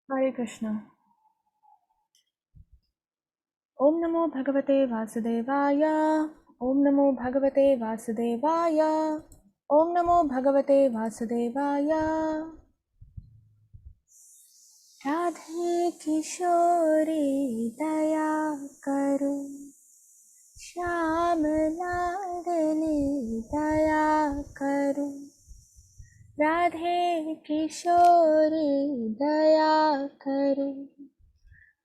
Hare Krishna. Om Namo Bhagavate Vasudevaya. Om Namo Bhagavate Vasudevaya. Om Namo Bhagavate Vasudevaya. Radhe Kishori Daya Karu. Shyam Ladli Daya Karu. Radhe Kishori Daya Karu.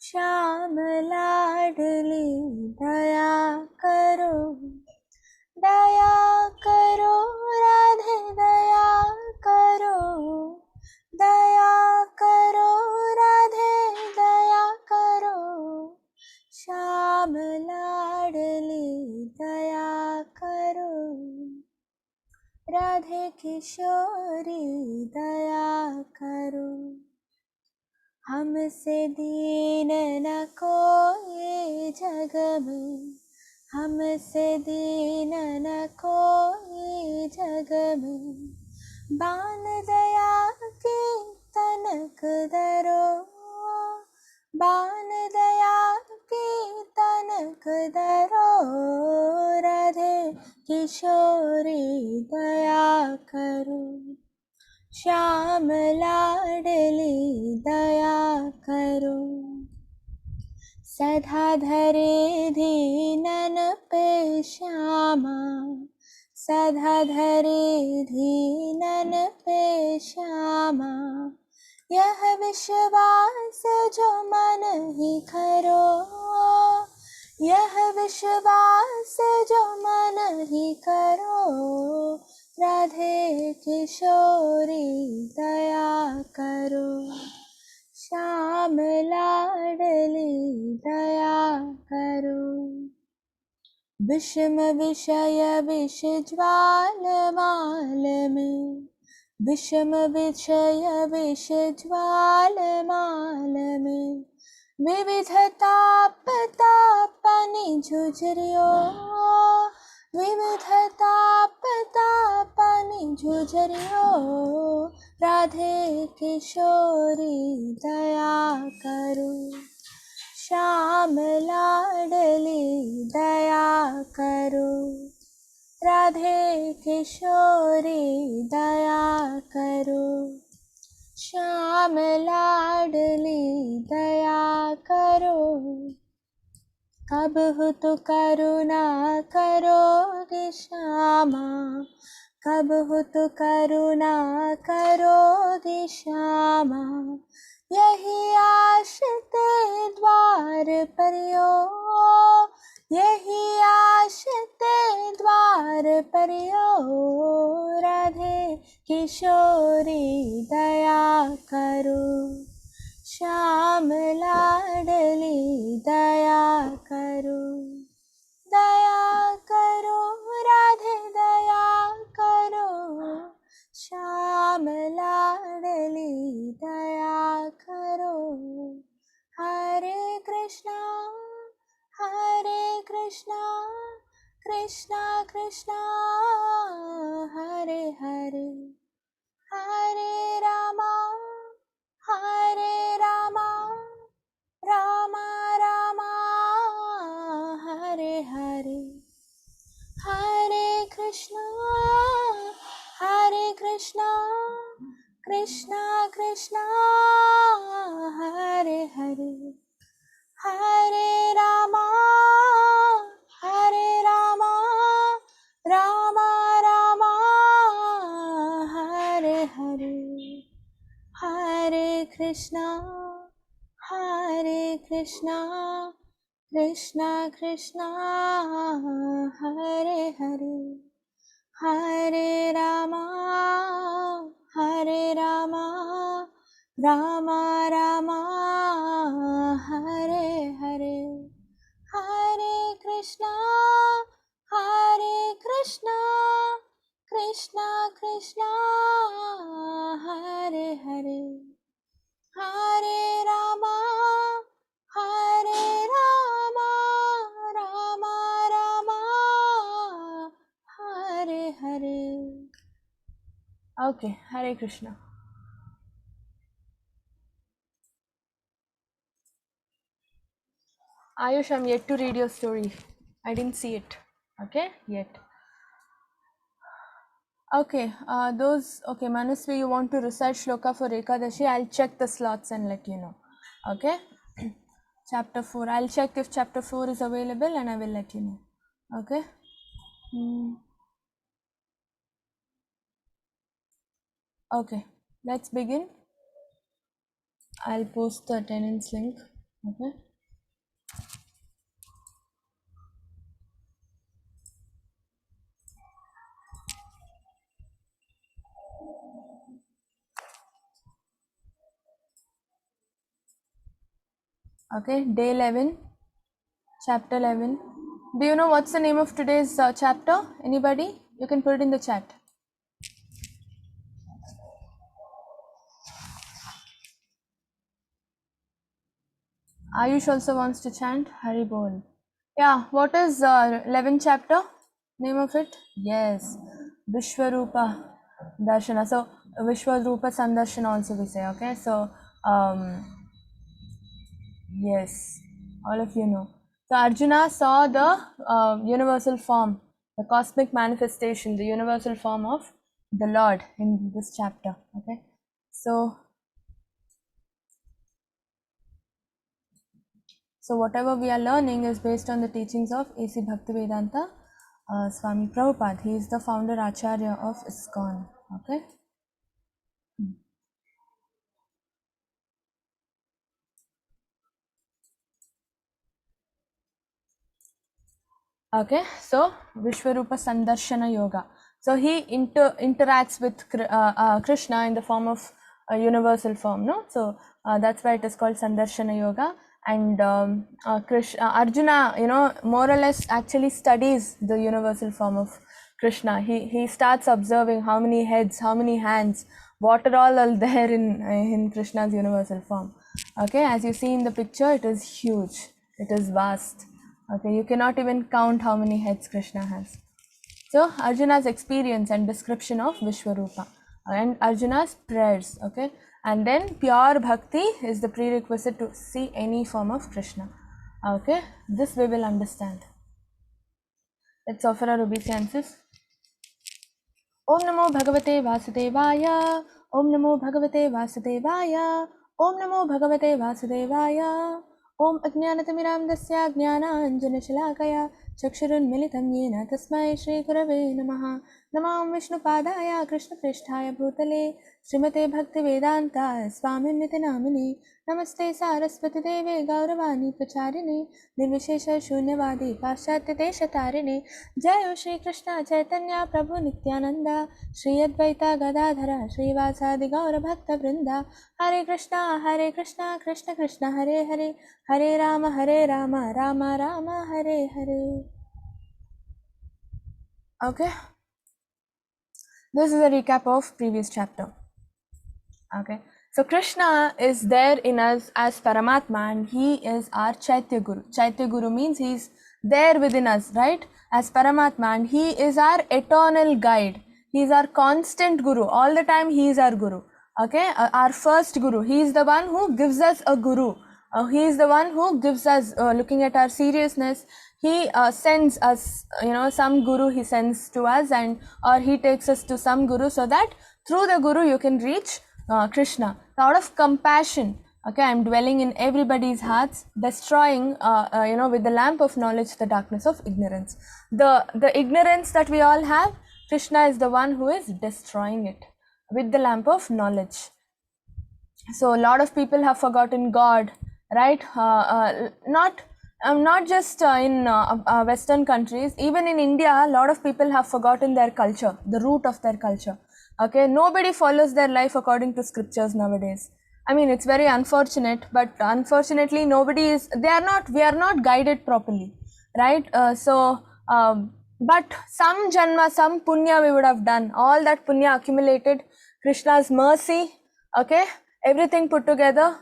Shyam लाडली दया करो राधे दया करो राधे दया करो श्याम लाडली दया करो राधे किशोरी दया करो हमसे दीन न कोई जग में हमसे दीन न कोई जग में बान दया की तनक दरो बान दया की तनक दरो राधे किशोरी दया करो श्याम लाडली दया करो सदा धरे दीनन पे श्यामा सदा धरे दीनन पे श्यामा यह विश्वास जो मन ही करो यह विश्वास जो मन ही करो राधे किशोरी दया करो श्याम लाडली दया करो विषम विषय विष ज्वाल माल में विषम विषय विष ज्वाल माल में विविध ताप तापनि झुझरियो विविध ताप तापनि झुझरियो राधे किशोरी दया करो श्याम लाडली दया करो राधे किशोरी दया करो श्याम लाडली दया करो कब हो तो करुणा करोगे श्यामा कब हो तो करुणा करोगे श्यामा यही आशते द्वार परियो यही आशते द्वार परियो राधे किशोरी दया करो श्याम लाडली दया करो राधे दया करो श्याम लाडली दया करो हरे Krishna Krishna Krishna Hare Hare Hare Rama Rama Rama Hare Hare Hare Krishna Krishna Krishna Hare Hare Hare Rama Rama Rama Hare Hare Hare Krishna Krishna Krishna Hare Hare Hare Rama Rama Rama Hare Hare Hare Krishna Krishna Krishna Hare Hare Hare Rama Rama Rama Hare Hare Okay, Hare Krishna. Ayush, I'm yet to read your story. I didn't see it. Okay, yet. Okay, okay, Manasvi, you want to recite shloka for Ekadashi? I'll check the slots and let you know. Okay, chapter 4. I'll check if chapter 4 is available and I will let you know. Okay. Okay, let's begin. I'll post the attendance link. Okay. Okay, day 11, chapter 11. Do you know what's the name of today's chapter? Anybody? You can put it in the chat. Ayush also wants to chant Hari Bol. Yeah, what is 11th chapter? Name of it? Yes, Vishwaroopa Darshana. So Vishwaroopa Sandarshana also we say. Okay, so yes, all of you know. So Arjuna saw the universal form, the cosmic manifestation, the universal form of the Lord in this chapter. Okay, so whatever we are learning is based on the teachings of A.C. Bhaktivedanta Swami Prabhupada. He is the founder Acharya of ISKCON. Okay. Okay, so Vishwaroopa Sandarshana Yoga. So he interacts with Krishna in the form of a universal form, no? So that's why it is called Sandarshana Yoga. And Arjuna, more or less actually studies the universal form of Krishna. He starts observing how many heads, how many hands, what are there in Krishna's universal form. Okay, as you see in the picture, it is huge, it is vast. Okay, you cannot even count how many heads Krishna has. So Arjuna's experience and description of Vishwaroopa and Arjuna's prayers. Okay, and then pure bhakti is the prerequisite to see any form of Krishna. Okay, this we will understand. Let's offer our obeisances. Om Namo Bhagavate Vasudevaya. Om Namo Bhagavate Vasudevaya. Om Namo Bhagavate Vasudevaya. Om Ajnanatimirandasya Jnananjanashalakaya Chakshurunmilitam Yena Tasmai Shri Gurave Namaha. Namam Vishnupadaya Krishna Pristhaya Bhutale Srimate Bhaktivedanta Swami Nitinamini Namaste Saraswati Deve Gauravani Pracharine Nirvishesha Shunyavadi Paschatya Deshatarine Jai Shri Krishna Chaitanya Prabhu Nityananda Shri Advaita Gadadhara Srivasadi Gaura Bhakta Vrinda Hare Krishna Krishna Krishna Hare Hare Hare Rama Rama Rama Hare Hare. Okay, this is a recap of previous chapter. Okay, so Krishna is there in us as Paramatma and he is our Chaitya Guru. Chaitya Guru means he is there within us, right? As Paramatma, and he is our eternal guide. He is our constant Guru. All the time he is our Guru. Okay, our first Guru. He is the one who gives us a Guru. He is the one who gives us, looking at our seriousness, he sends us, some Guru he sends to us, and or he takes us to some Guru so that through the Guru you can reach Krishna. Out of compassion, okay, I am dwelling in everybody's hearts, destroying, with the lamp of knowledge, the darkness of ignorance. The ignorance that we all have, Krishna is the one who is destroying it with the lamp of knowledge. So a lot of people have forgotten God, right? Not just in Western countries, even in India, a lot of people have forgotten their culture, the root of their culture. Okay, nobody follows their life according to scriptures nowadays. I mean, it's very unfortunate, but unfortunately, we are not guided properly, right? But some janma, some punya we would have done. All that punya accumulated, Krishna's mercy, okay, everything put together,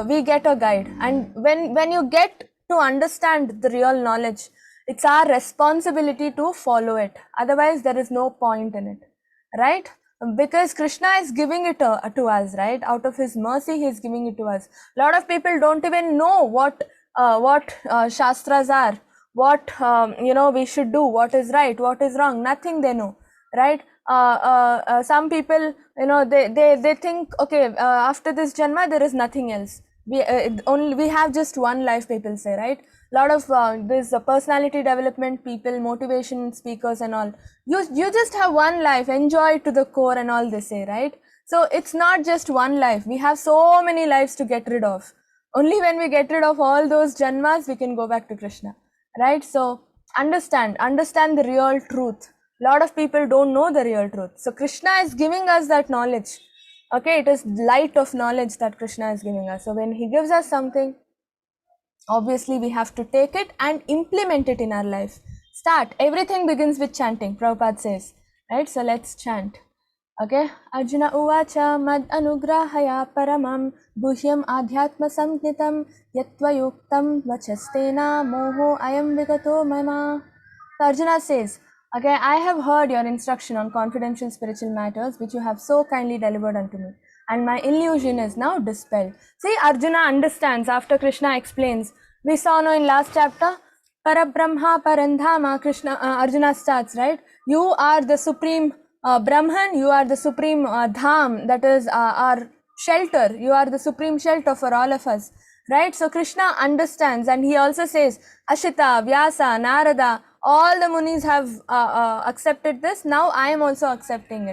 we get a guide. And when you get to understand the real knowledge, it's our responsibility to follow it. Otherwise, there is no point in it, right? Because Krishna is giving it to us, right? Out of his mercy, he is giving it to us. A lot of people don't even know what what shastras are, what we should do, what is right, what is wrong. Nothing they know, right? Some people, they think, okay, after this janma there is nothing else. We have just one life, people say, right? Lot of this personality development people, motivation speakers and all, you just have one life, enjoy it to the core and all, they say, right? So it's not just one life, we have so many lives to get rid of. Only when we get rid of all those janmas we can go back to Krishna, right? So understand the real truth. Lot of people don't know the real truth, so Krishna is giving us that knowledge. Okay, it is light of knowledge that Krishna is giving us. So when he gives us something, obviously we have to take it and implement it in our life. Everything begins with chanting, Prabhupada says, right? So let's chant. Okay, Arjuna uvacha mad anugrahaya paramam guhyam adhyatma samgnitam yatvayuktam vachastena moho ayam vigato mama. So Arjuna says, okay, I have heard your instruction on confidential spiritual matters which you have so kindly delivered unto me, and my illusion is now dispelled. See, Arjuna understands after Krishna explains. We saw now in last chapter, Parabrahma Parandhama, Arjuna starts, right? You are the supreme Brahman, you are the supreme Dham, that is our shelter. You are the supreme shelter for all of us, right? So Krishna understands, and he also says, Ashita, Vyasa, Narada, all the munis have accepted this. Now I am also accepting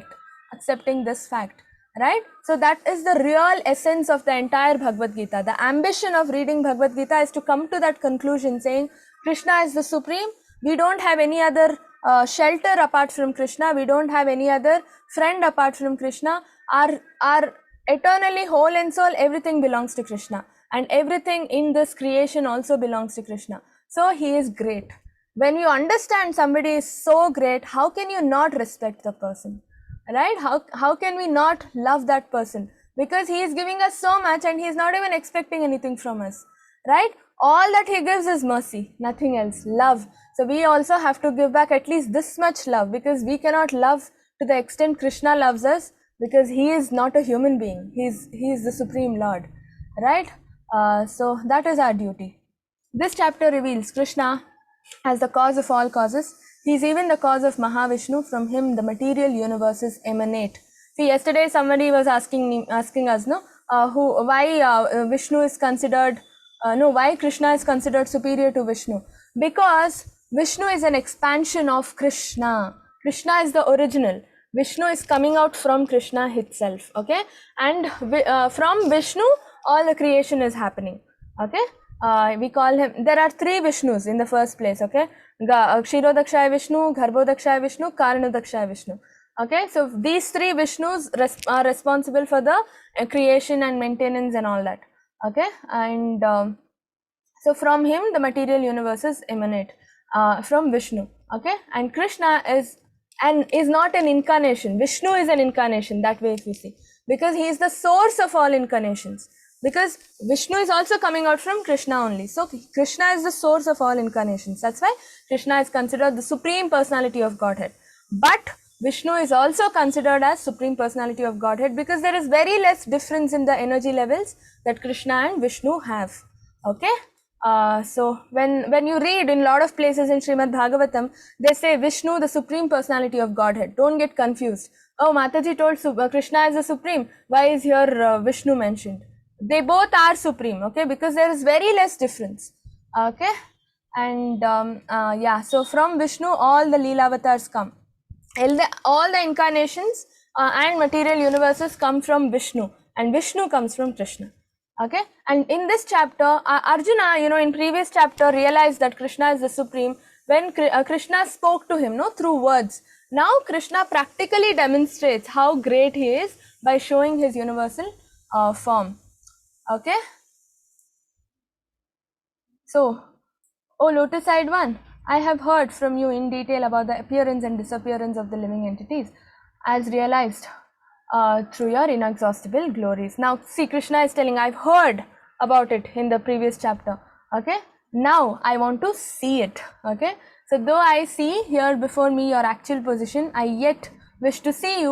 this fact, right? So that is the real essence of the entire Bhagavad Gita. The ambition of reading Bhagavad Gita is to come to that conclusion, saying Krishna is the supreme. We don't have any other shelter apart from Krishna. We don't have any other friend apart from Krishna. Our eternally whole and soul, everything belongs to Krishna, and everything in this creation also belongs to Krishna. So he is great. When you understand somebody is so great, how can you not respect the person, right? How can we not love that person? Because he is giving us so much and he is not even expecting anything from us, right? All that he gives is mercy, nothing else, love. So we also have to give back at least this much love, because we cannot love to the extent Krishna loves us, because he is not a human being. He is the Supreme Lord, right? So that is our duty. This chapter reveals Krishna as the cause of all causes. He is even the cause of Mahavishnu. From him the material universes emanate. See, yesterday somebody was asking us, why Vishnu is considered, why Krishna is considered superior to Vishnu? Because Vishnu is an expansion of Krishna. Krishna is the original. Vishnu is coming out from Krishna itself, okay? And from Vishnu, all the creation is happening, okay? We call him, there are three Vishnus in the first place, okay? Kshirodakshaya Vishnu, Garbhodakshaya Vishnu, Karanodakshaya Vishnu. Okay, so these three Vishnus are responsible for the creation and maintenance and all that. Okay, and so from him the material universes emanate, from Vishnu. Okay, and Krishna is not an incarnation. Vishnu is an incarnation, that way if you see, because he is the source of all incarnations. Because Vishnu is also coming out from Krishna only. So Krishna is the source of all incarnations. That's why Krishna is considered the supreme personality of Godhead. But Vishnu is also considered as supreme personality of Godhead, because there is very less difference in the energy levels that Krishna and Vishnu have. Okay. So when you read in a lot of places in Srimad Bhagavatam, they say Vishnu, the supreme personality of Godhead. Don't get confused. Oh, Mataji told Krishna is the supreme. Why is here Vishnu mentioned? They both are supreme, okay, because there is very less difference, okay. And yeah, so from Vishnu all the Leela avatars come. All the incarnations and material universes come from Vishnu, and Vishnu comes from Krishna, okay. And in this chapter, Arjuna, in previous chapter realized that Krishna is the supreme when Krishna spoke to him, through words. Now Krishna practically demonstrates how great he is by showing his universal form. Okay, so, O lotus-eyed one, I have heard from you in detail about the appearance and disappearance of the living entities, as realized through your inexhaustible glories. Now, see, Krishna is telling, I've heard about it in the previous chapter. Okay, now I want to see it. Okay, so though I see here before me your actual position, I yet wish to see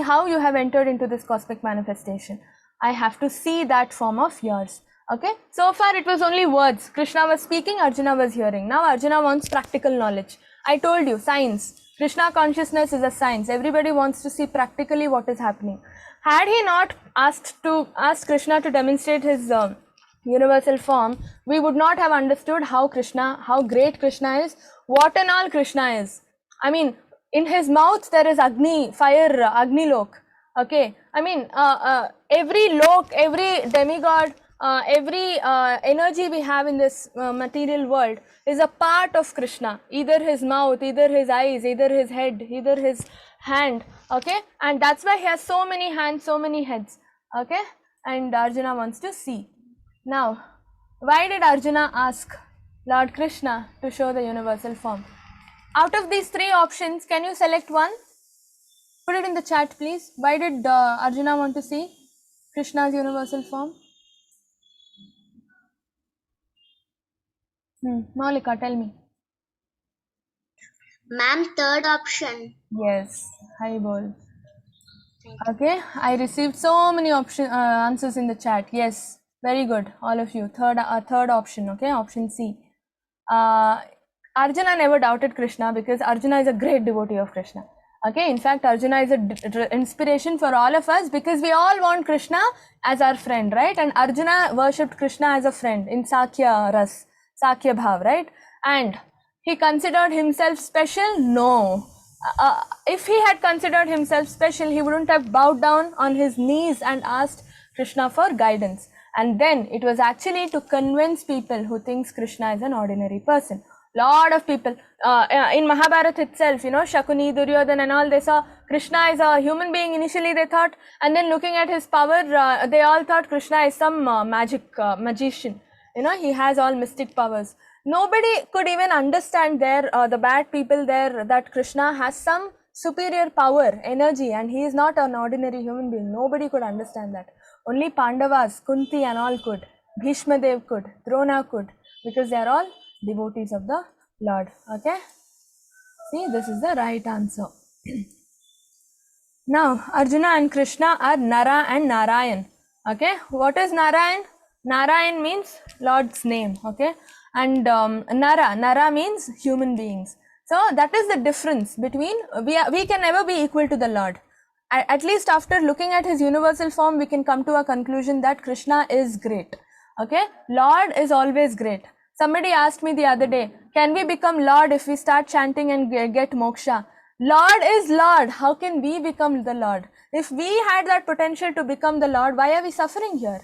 how you have entered into this cosmic manifestation. I have to see that form of yours. Okay, so far it was only words. Krishna was speaking, Arjuna was hearing. Now Arjuna wants practical knowledge. I told you, science. Krishna consciousness is a science. Everybody wants to see practically what is happening. Had he not asked Krishna to demonstrate his universal form, we would not have understood how great Krishna is, what and all Krishna is. I mean, in his mouth there is Agni, fire, Agni Lok. Okay, I mean, every lok, every demigod, every energy we have in this material world is a part of Krishna. Either his mouth, either his eyes, either his head, either his hand. Okay, and that's why he has so many hands, so many heads. Okay, and Arjuna wants to see. Now, why did Arjuna ask Lord Krishna to show the universal form? Out of these three options, can you select one? Put it in the chat, please. Why did Arjuna want to see Krishna's universal form? Malika, tell me. Ma'am, third option. Yes, hi bol. Okay, I received so many answers in the chat. Yes, very good, all of you. Third option. Okay, option C. Arjuna never doubted Krishna because Arjuna is a great devotee of Krishna. Okay, in fact, Arjuna is an inspiration for all of us because we all want Krishna as our friend, right? And Arjuna worshipped Krishna as a friend in Sakya Ras, Sakya Bhav, right? And he considered himself special? No. If he had considered himself special, he wouldn't have bowed down on his knees and asked Krishna for guidance. And then it was actually to convince people who thinks Krishna is an ordinary person. Lot of people in Mahabharata itself, Shakuni, Duryodhana and all, they saw Krishna is a human being initially, they thought, and then looking at his power, they all thought Krishna is some magician. He has all mystic powers. Nobody could even understand there, the bad people there, that Krishna has some superior power, energy, and he is not an ordinary human being. Nobody could understand that. Only Pandavas, Kunti and all could. Bhishma Dev could. Drona could. Because they are all devotees of the Lord. Okay? See, this is the right answer. Now, Arjuna and Krishna are Nara and Narayan. Okay? What is Narayan? Narayan means Lord's name. Okay? And Nara means human beings. So that is the difference between, we can never be equal to the Lord. At least after looking at his universal form, we can come to a conclusion that Krishna is great. Okay? Lord is always great. Somebody asked me the other day, can we become Lord if we start chanting and get moksha? Lord is Lord. How can we become the Lord? If we had that potential to become the Lord, why are we suffering here?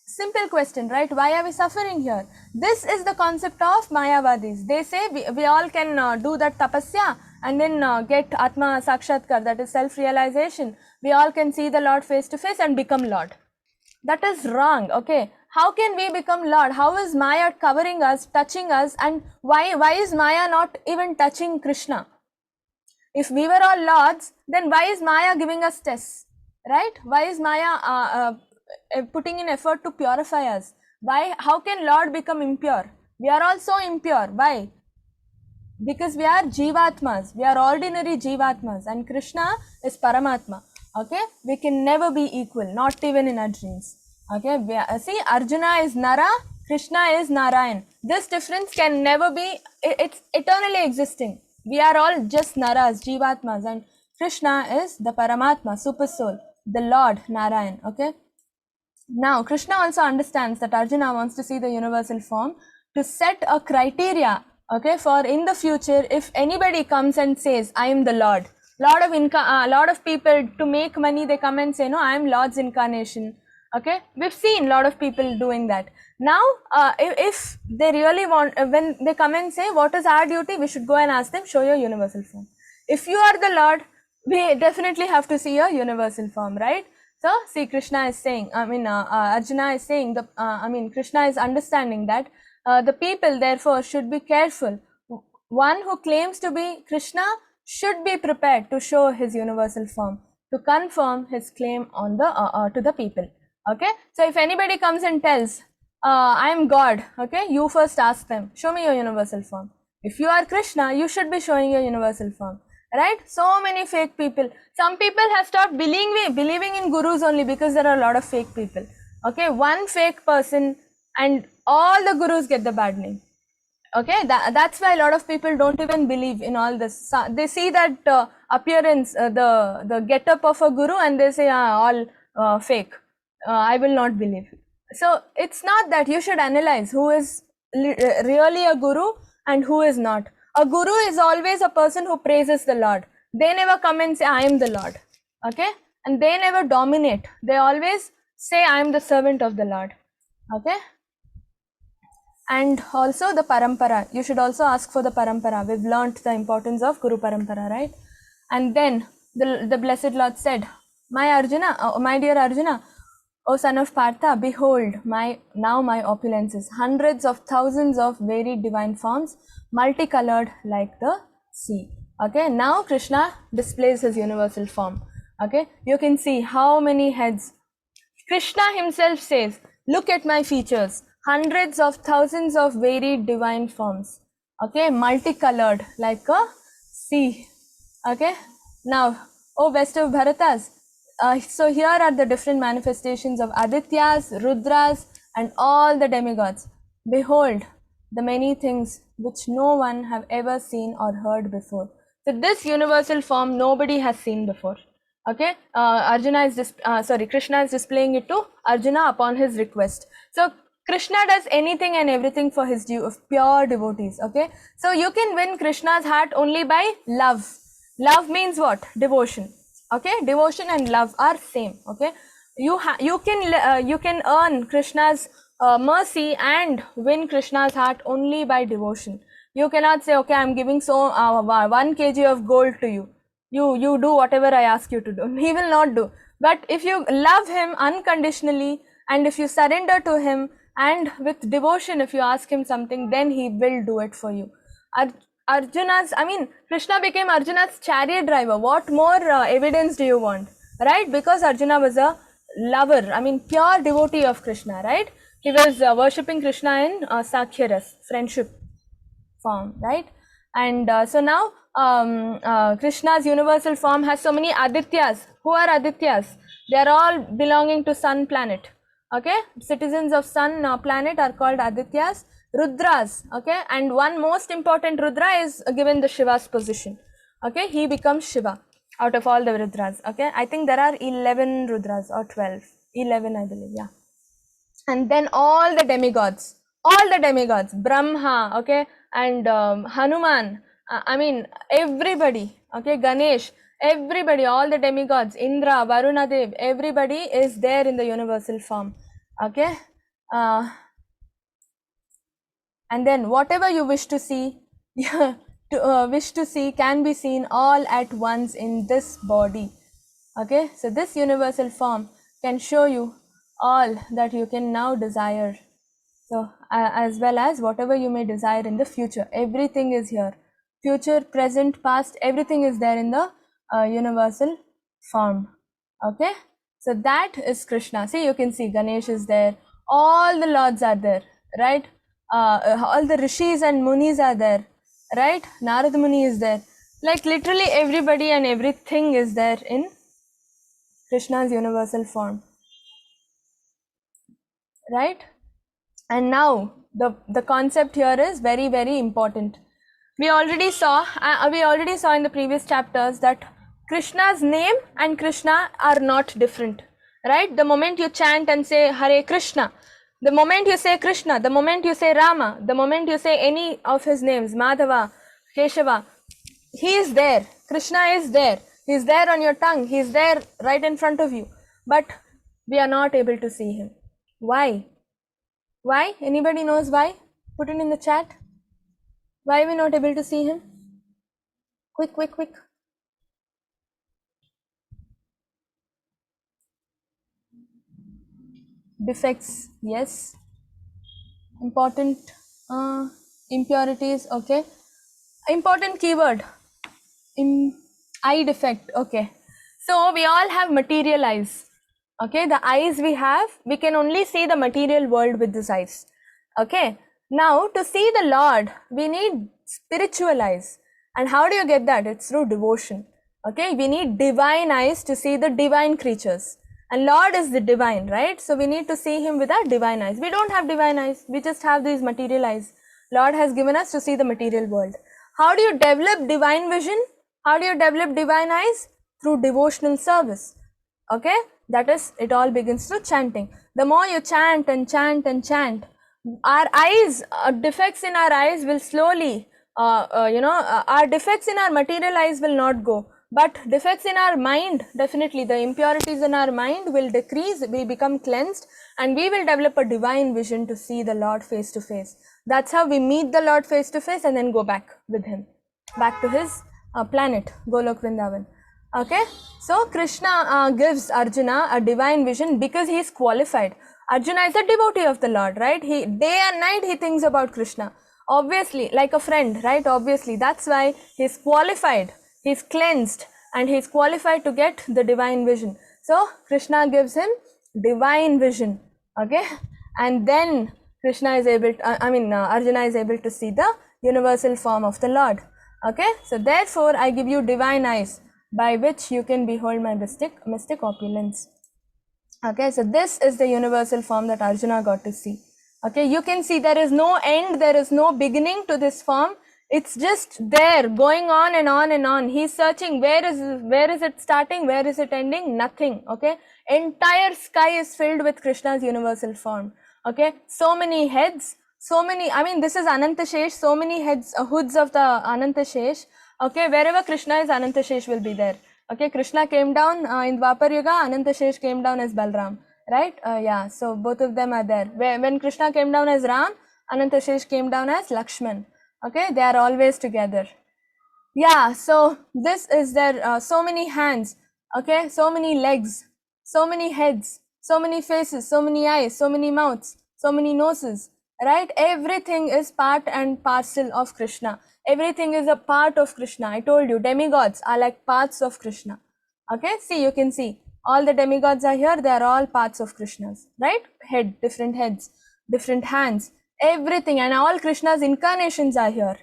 Simple question, right? Why are we suffering here? This is the concept of Mayavadis. They say we all can do that tapasya and then get Atma Sakshatkar, that is self-realization. We all can see the Lord face to face and become Lord. That is wrong, okay? How can we become Lord? How is Maya covering us, touching us, and why is Maya not even touching Krishna? If we were all Lords, then why is Maya giving us tests, right? Why is Maya putting in effort to purify us? Why? How can Lord become impure? We are all so impure. Why? Because we are Jivatmas. We are ordinary Jivatmas, and Krishna is Paramatma. Okay? We can never be equal, not even in our dreams. Okay? See, Arjuna is Nara, Krishna is Narayan. This difference can never be, it's eternally existing. We are all just Naras, Jivatmas, and Krishna is the Paramatma, Super Soul, the Lord Narayan. Okay? Now, Krishna also understands that Arjuna wants to see the universal form to set a criteria, okay, for in the future, if anybody comes and says, I am the Lord. Lot of people, to make money, they come and say, no, I am Lord's incarnation. Okay, we've seen a lot of people doing that. Now, if they really want, when they come and say, what is our duty, we should go and ask them, show your universal form. If you are the Lord, we definitely have to see your universal form, right? So, see, Krishna is saying, Arjuna is saying, Krishna is understanding that the people therefore should be careful. One who claims to be Krishna should be prepared to show his universal form, to confirm his claim on the to the people. Okay, so if anybody comes and tells, I am God, okay, you first ask them, show me your universal form. If you are Krishna, you should be showing your universal form. Right? So many fake people. Some people have stopped believing in gurus only because there are a lot of fake people. Okay, one fake person and all the gurus get the bad name. Okay, that's why a lot of people don't even believe in all this. They see that appearance, the get-up of a guru, and they say, all fake. I will not believe. So it's not that. You should analyze who is really a guru and who is not. A guru is always a person who praises the Lord. They never come and say, I am the Lord. Okay, and they never dominate. They always say, I am the servant of the Lord. Okay. And also the parampara. You should also ask for the parampara. We've learnt the importance of Guru Parampara, right? And then the Blessed Lord said, my dear Arjuna, O son of Partha, behold, now my opulences, hundreds of thousands of varied divine forms, multicolored like the sea. Okay, now Krishna displays his universal form. Okay, you can see how many heads. Krishna himself says, look at my features, hundreds of thousands of varied divine forms. Okay, multicolored like a sea. Okay, now, O best of Bharatas, so here are the different manifestations of Adityas, Rudras, and all the demigods. Behold, the many things which no one have ever seen or heard before. So this universal form nobody has seen before. Okay, Krishna is displaying it to Arjuna upon his request. So Krishna does anything and everything for his pure devotees. Okay, so you can win Krishna's heart only by love. Love means what? Devotion. Okay, devotion and love are same. Okay, you can earn Krishna's mercy and win Krishna's heart only by devotion. You cannot say, okay, I'm giving 1 kg of gold to you. You do whatever I ask you to do. He will not do. But if you love him unconditionally and if you surrender to him and with devotion, if you ask him something, then he will do it for you. Krishna became Arjuna's chariot driver. What more evidence do you want? Right? Because Arjuna was a lover, pure devotee of Krishna, right? He was worshipping Krishna in Sakhyaras, friendship form, right? And so now Krishna's universal form has so many Adityas. Who are Adityas? They are all belonging to sun planet. Okay, citizens of sun planet are called Adityas. Rudras, okay, and one most important Rudra is given the Shiva's position. Okay, he becomes Shiva out of all the Rudras. Okay, I think there are 11 Rudras or 12, 11 I believe, yeah. And then all the demigods, Brahma, okay, and Hanuman, everybody, okay, Ganesh, everybody, all the demigods, Indra, Varuna Dev, everybody is there in the universal form. Okay, and then whatever you wish to see, can be seen all at once in this body. Okay, so this universal form can show you all that you can now desire. So as well as whatever you may desire in the future, everything is here. Future, present, past, everything is there in the universal form. Okay, so that is Krishna. See, you can see Ganesh is there. All the lords are there, right? All the rishis and munis are there, right? Narad Muni is there. Like literally everybody and everything is there in Krishna's universal form, right? And now the concept here is very, very important. We already saw in the previous chapters that Krishna's name and Krishna are not different, right? The moment you chant and say Hare Krishna, the moment you say Krishna, the moment you say Rama, the moment you say any of his names, Madhava, Keshava, he is there. Krishna is there. He is there on your tongue. He is there right in front of you. But we are not able to see him. Why? Why? Anybody knows why? Put it in the chat. Why are we not able to see him? Quick, quick, quick. Defects, yes. Important impurities, okay. Important keyword, eye defect, okay. So we all have material eyes, okay. The eyes we have, we can only see the material world with these eyes, okay. Now to see the Lord, we need spiritual eyes. And how do you get that? It's through devotion, okay. We need divine eyes to see the divine creatures. And Lord is the divine, right? So we need to see him with our divine eyes. We don't have divine eyes, we just have these material eyes. Lord has given us to see the material world. How do you develop divine vision? How do you develop divine eyes? Through devotional service. Okay, that is, it all begins through chanting. The more you chant and chant and chant, our eyes, defects in our eyes will slowly, our defects in our material eyes will not go, but defects in our mind, definitely the impurities in our mind will decrease, we become cleansed, and we will develop a divine vision to see the Lord face to face. That's how we meet the Lord face to face and then go back with him, back to his planet, Golok Vrindavan. Okay, so Krishna gives Arjuna a divine vision because he is qualified. Arjuna is a devotee of the Lord, right? He day and night he thinks about Krishna. Obviously, like a friend, right? Obviously, that's why he is qualified, he is cleansed, and he is qualified to get the divine vision. So Krishna gives him divine vision. Okay, and then Krishna is able to, Arjuna is able to see the universal form of the Lord. Okay, so therefore I give you divine eyes by which you can behold my mystic opulence. Okay, so this is the universal form that Arjuna got to see. Okay, you can see there is no end, there is no beginning to this form. It's just there, going on and on and on. He's searching, where is it starting, where is it ending? Nothing. Okay, entire sky is filled with Krishna's universal form. Okay, so many heads, so many, this is Anantashesh, so many heads, hoods of the Anantashesh. Okay, wherever Krishna is, Anantashesh will be there. Okay, Krishna came down in Dwapar Yuga, Anantashesh came down as Balram, right? Yeah, so both of them are there. When Krishna came down as Ram, Anantashesh came down as Lakshman. Okay, they are always together. Yeah, so this is there, so many hands, okay, so many legs, so many heads, so many faces, so many eyes, so many mouths, so many noses, right? Everything is part and parcel of Krishna. Everything is a part of Krishna. I told you, demigods are like parts of Krishna. Okay, see, you can see all the demigods are here, they are all parts of Krishna's, right? Head, different heads, different hands, everything, and all Krishna's incarnations are here.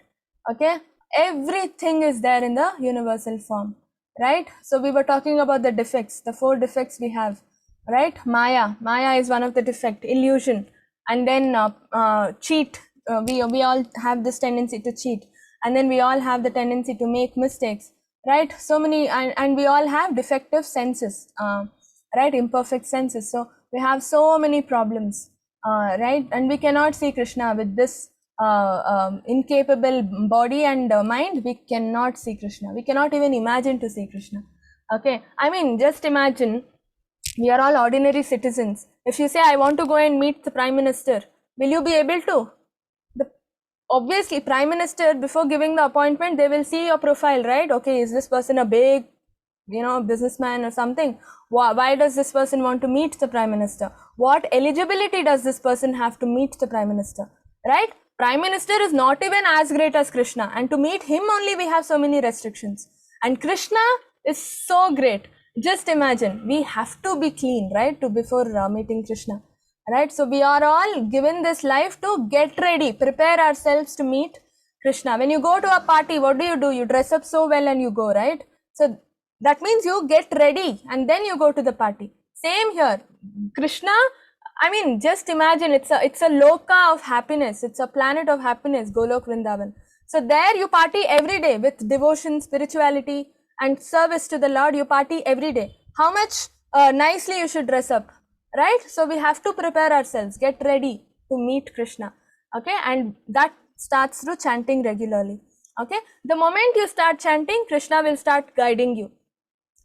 Okay, everything is there in the universal form, right? So we were talking about the defects, the 4 defects we have, right? Maya is one of the defect, illusion, and then cheat. We all have this tendency to cheat, and then we all have the tendency to make mistakes, right? So many, and we all have defective senses, right? Imperfect senses. So we have so many problems, right? And we cannot see Krishna with this incapable body and mind. We cannot see Krishna. We cannot even imagine to see Krishna. Okay, just imagine, we are all ordinary citizens. If you say, I want to go and meet the Prime Minister, will you be able to? Obviously, Prime Minister, before giving the appointment, they will see your profile, right? Okay, is this person a big, businessman or something? Why does this person want to meet the Prime Minister? What eligibility does this person have to meet the Prime Minister, right? Prime Minister is not even as great as Krishna, and to meet him only we have so many restrictions. And Krishna is so great. Just imagine, we have to be clean, right, before meeting Krishna, right? So we are all given this life to get ready, prepare ourselves to meet Krishna. When you go to a party, what do? You dress up so well and you go, right? So that means you get ready and then you go to the party. Same here, Krishna, just imagine, it's a loka of happiness, it's a planet of happiness, Golok Vrindavan. So there you party every day with devotion, spirituality and service to the Lord. You party every day. How much nicely you should dress up, right? So we have to prepare ourselves, get ready to meet Krishna. Okay, and that starts through chanting regularly. Okay, the moment you start chanting, Krishna will start guiding you.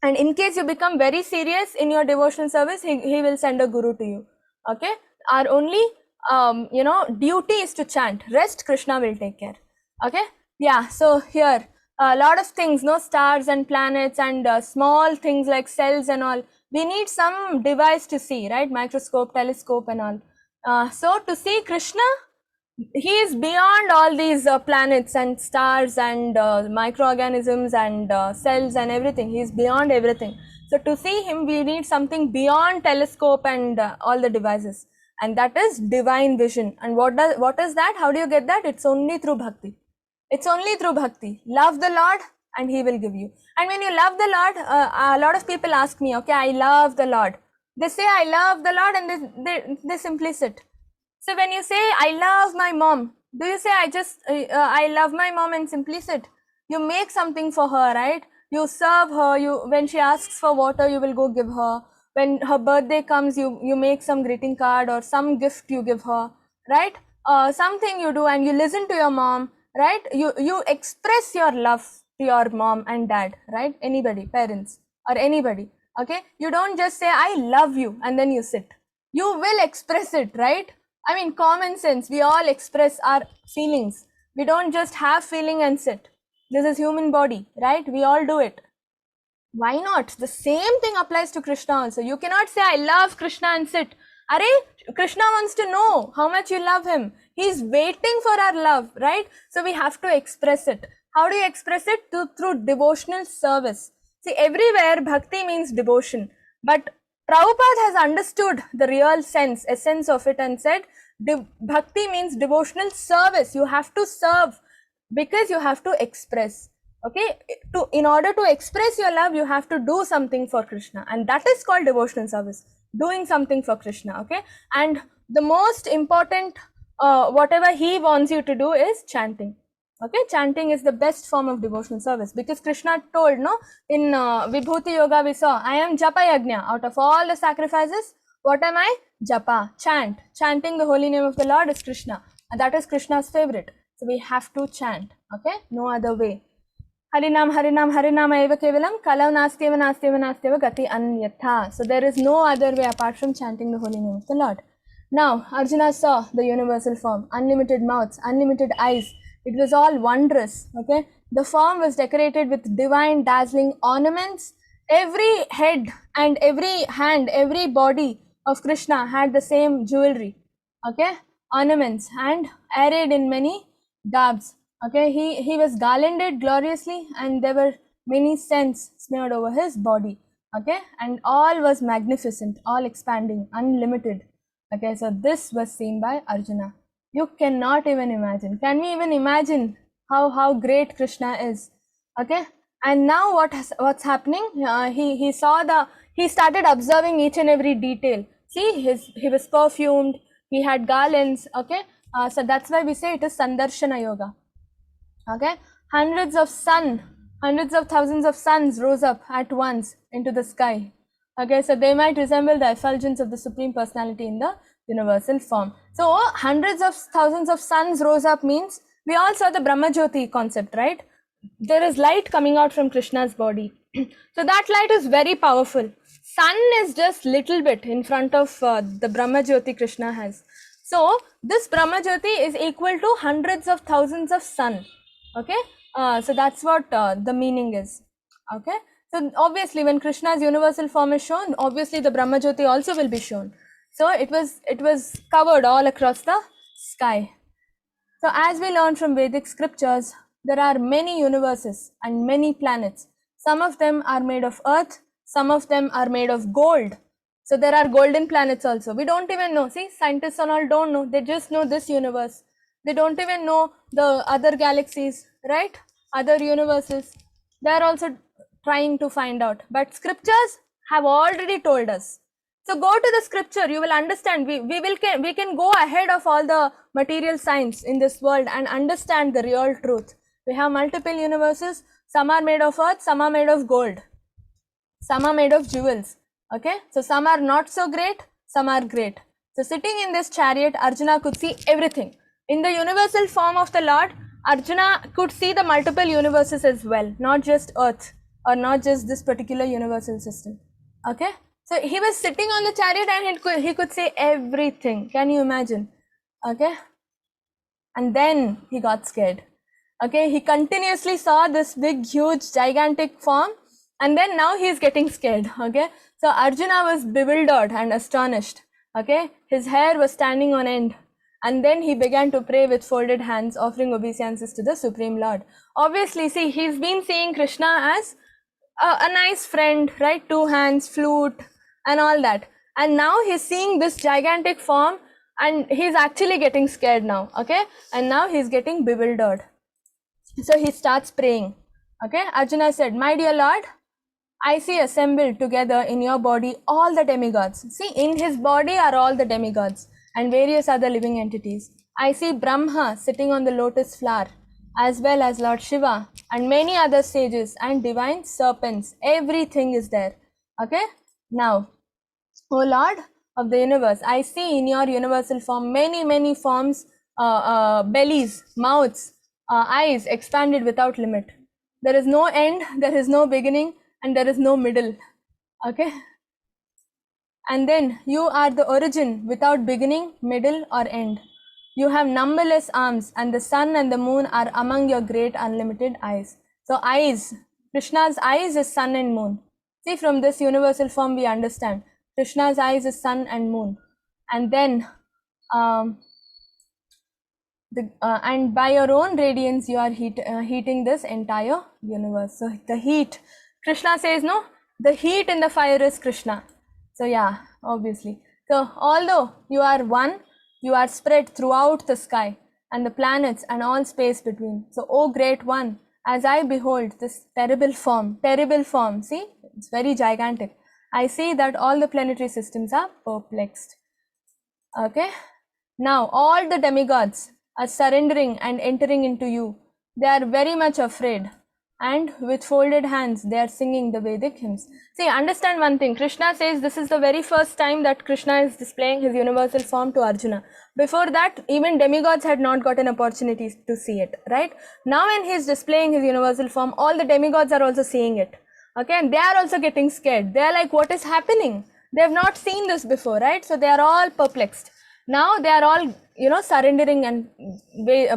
And in case you become very serious in your devotional service, he will send a guru to you. Okay, our only duty is to chant. Rest Krishna will take care. Okay, yeah. So here a lot of things, stars and planets and small things like cells and all. We need some device to see, right? Microscope, telescope and all. So to see Krishna, he is beyond all these planets and stars and microorganisms and cells and everything. He is beyond everything. So to see him, we need something beyond telescope and all the devices, and that is divine vision. And what is that? How do you get that? It's only through bhakti. It's only through bhakti. Love the Lord and he will give you. And when you love the Lord, a lot of people ask me, okay, I love the Lord. They say I love the Lord, and they simply sit. So when you say I love my mom, do you say I love my mom and simply sit? You make something for her, right? You serve her. When she asks for water, you will go give her. When her birthday comes, you make some greeting card or some gift you give her, right? Something you do, and you listen to your mom, right? You express your love to your mom and dad, right? Anybody, parents or anybody, okay? You don't just say I love you and then you sit. You will express it, right? I mean, common sense, we all express our feelings. We don't just have feeling and sit. This is human body, right? We all do it. Why not? The same thing applies to Krishna also. You cannot say I love Krishna and sit. Krishna wants to know how much you love him. He's waiting for our love, right? So we have to express it. How do you express it? Through devotional service. See, everywhere bhakti means devotion, but Prabhupada has understood the real essence of it, and said bhakti means devotional service. You have to serve because you have to express. Okay, in order to express your love, you have to do something for Krishna, and that is called devotional service, doing something for Krishna. Okay, and the most important whatever he wants you to do is chanting. Okay, chanting is the best form of devotional service, because Krishna told, no, in Vibhuti Yoga we saw, I am Japa Yajna. Out of all the sacrifices, what am I? Japa, chant. Chanting the holy name of the Lord is Krishna, and that is Krishna's favorite. So we have to chant. Okay, no other way. Harinam, Harinam, Harinama eva kevalam, kalau nastyeva, nastyeva, nastyeva, gati anyatha. So there is no other way apart from chanting the holy name of the Lord. Now, Arjuna saw the universal form, unlimited mouths, unlimited eyes. It was all wondrous, okay? The form was decorated with divine, dazzling ornaments. Every head and every hand, every body of Krishna had the same jewelry, okay? Ornaments, and arrayed in many garbs, okay? He was garlanded gloriously, and there were many scents smeared over his body, okay? And all was magnificent, all expanding, unlimited. Okay, so this was seen by Arjuna. You cannot even imagine. Can we even imagine how great Krishna is? Okay, and now what's happening? He started observing each and every detail. See, he was perfumed. He had garlands. Okay, so that's why we say it is Sandarshana Yoga. Okay, hundreds of thousands of suns rose up at once into the sky. Okay, so they might resemble the effulgence of the Supreme Personality in the universal form. So hundreds of thousands of suns rose up means, we all saw the Brahma Jyoti concept, right? There is light coming out from Krishna's body. So that light is very powerful. Sun is just little bit in front of the Brahma Jyoti Krishna has. So this Brahma Jyoti is equal to hundreds of thousands of sun. Okay, so that's what the meaning is. Okay, so obviously when Krishna's universal form is shown, obviously the Brahma Jyoti also will be shown. So it was covered all across the sky. So as we learn from Vedic scriptures, there are many universes and many planets. Some of them are made of earth, some of them are made of gold. So there are golden planets also. We don't even know. See, scientists and all don't know. They just know this universe. They don't even know the other galaxies, right? Other universes. They are also trying to find out. But scriptures have already told us. So go to the scripture, you will understand. We can go ahead of all the material science in this world and understand the real truth. We have multiple universes. Some are made of earth, some are made of gold, some are made of jewels. Okay, so some are not so great, some are great. So sitting in this chariot, Arjuna could see everything. In the universal form of the Lord, Arjuna could see the multiple universes as well, not just earth or not just this particular universal system. Okay, so he was sitting on the chariot and he could see everything. Can you imagine? Okay, and then he got scared. Okay, he continuously saw this big, huge, gigantic form, and then now he is getting scared. Okay, so Arjuna was bewildered and astonished. Okay, his hair was standing on end, and then he began to pray with folded hands, offering obeisances to the Supreme Lord. Obviously, see, he's been seeing Krishna as a nice friend, right? 2 hands, flute, and all that. And now he's seeing this gigantic form, and he's actually getting scared now. Okay, and now he's getting bewildered. So he starts praying. Okay, Arjuna said, "My dear Lord, I see assembled together in your body all the demigods. See, in his body are all the demigods and various other living entities. I see Brahma sitting on the lotus flower, as well as Lord Shiva and many other sages and divine serpents. Everything is there. Okay? Now, O Lord of the universe, I see in your universal form many forms, bellies, mouths, eyes expanded without limit. There is no end, there is no beginning, and there is no middle. Okay? And then you are the origin without beginning, middle, or end. You have numberless arms, and the sun and the moon are among your great unlimited eyes. So, eyes, Krishna's eyes is sun and moon. See, from this universal form, we understand Krishna's eyes is sun and moon. And then, and by your own radiance, you are heating this entire universe. So, the heat, Krishna says, no, the heat in the fire is Krishna. So, yeah, obviously. So, although you are one, you are spread throughout the sky and the planets and all space between. So, O great one, as I behold this terrible form, see, it's very gigantic. I see that all the planetary systems are perplexed. Okay. Now, all the demigods are surrendering and entering into you. They are very much afraid. And with folded hands, they are singing the Vedic hymns. See, understand one thing. Krishna says this is the very first time that Krishna is displaying his universal form to Arjuna. Before that, even demigods had not got an opportunity to see it, right? Now when he is displaying his universal form, all the demigods are also seeing it. Okay, and they are also getting scared. They are like, what is happening? They have not seen this before, right? So they are all perplexed. Now they are all, surrendering and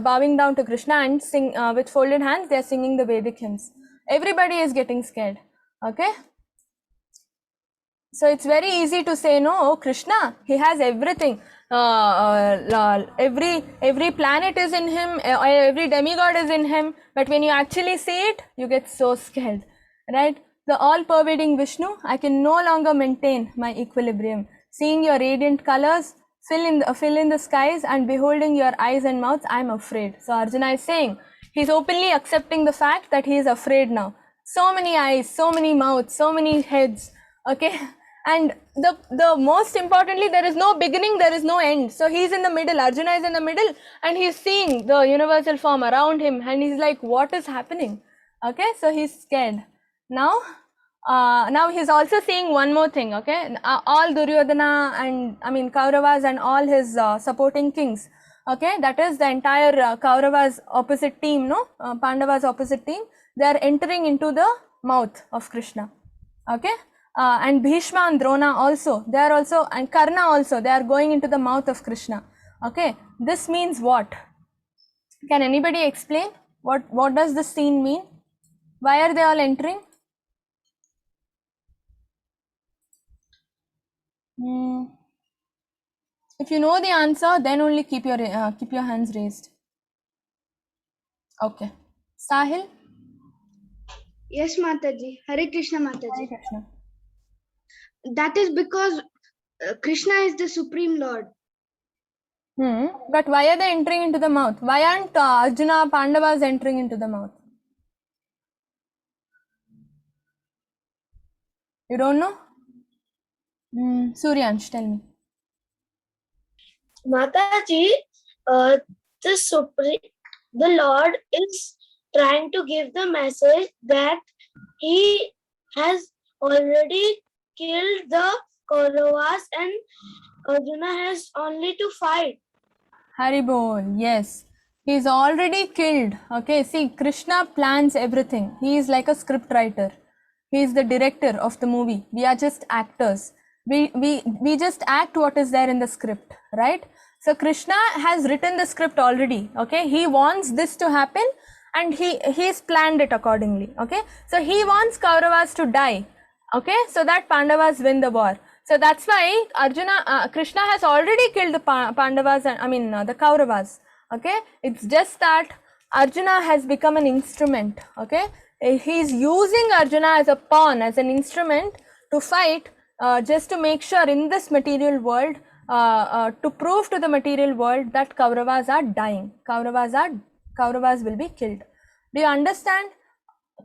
bowing down to Krishna and sing with folded hands. They are singing the Vedic hymns. Everybody is getting scared. Okay. So it's very easy to say, no, oh, Krishna, he has everything. Every planet is in him. Every demigod is in him. But when you actually see it, you get so scared, right? The all-pervading Vishnu, I can no longer maintain my equilibrium. Seeing your radiant colors, fill in the skies, and beholding your eyes and mouths, I am afraid. So Arjuna is saying, he's openly accepting the fact that he is afraid now. So many eyes, so many mouths, so many heads. Okay, and the most importantly, there is no beginning, there is no end. So he's in the middle. Arjuna is in the middle, and he's seeing the universal form around him, and he's like, what is happening? Okay, so he's scared. Now he's also seeing one more thing. Okay, all Duryodhana and Kauravas and all his supporting kings. Okay, that is the entire Kauravas opposite team, Pandavas opposite team. They are entering into the mouth of Krishna. Okay, and Bhishma and Drona also, they are also, and Karna also, they are going into the mouth of Krishna. Okay, this means what? Can anybody explain? What does this scene mean? Why are they all entering? If you know the answer, then only keep your hands raised. Okay. Sahil? Yes, Mataji. Hare Krishna, Mataji. Hare Krishna. That is because Krishna is the Supreme Lord. But why are they entering into the mouth? Why aren't Arjuna, Pandavas entering into the mouth? You don't know? Suryansh, tell me. Mataji, the Lord is trying to give the message that he has already killed the Kauravas and Arjuna has only to fight. Haribol, yes. He is already killed. Okay, see, Krishna plans everything. He is like a script writer. He is the director of the movie. We are just actors. We just act what is there in the script, right? So Krishna has written the script already. Okay, he wants this to happen and he's planned it accordingly. Okay, so he wants Kauravas to die. Okay, so that Pandavas win the war. So that's why Krishna has already killed the Pandavas and the Kauravas. Okay, it's just that Arjuna has become an instrument. Okay, he's using Arjuna as a pawn, as an instrument to fight, just to make sure in this material world, to prove to the material world that Kauravas are dying. Kauravas will be killed. Do you understand?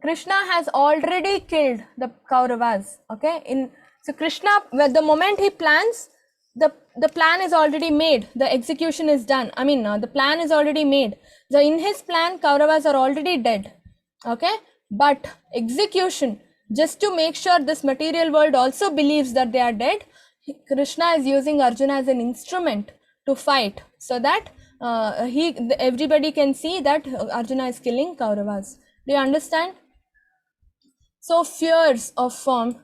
Krishna has already killed the Kauravas. Okay, so Krishna, the moment he plans, the plan is already made. The execution is done. I mean, the plan is already made. So in his plan, Kauravas are already dead. Okay, but execution, just to make sure this material world also believes that they are dead, Krishna is using Arjuna as an instrument to fight, so that everybody can see that Arjuna is killing Kauravas. Do you understand? So fears of form,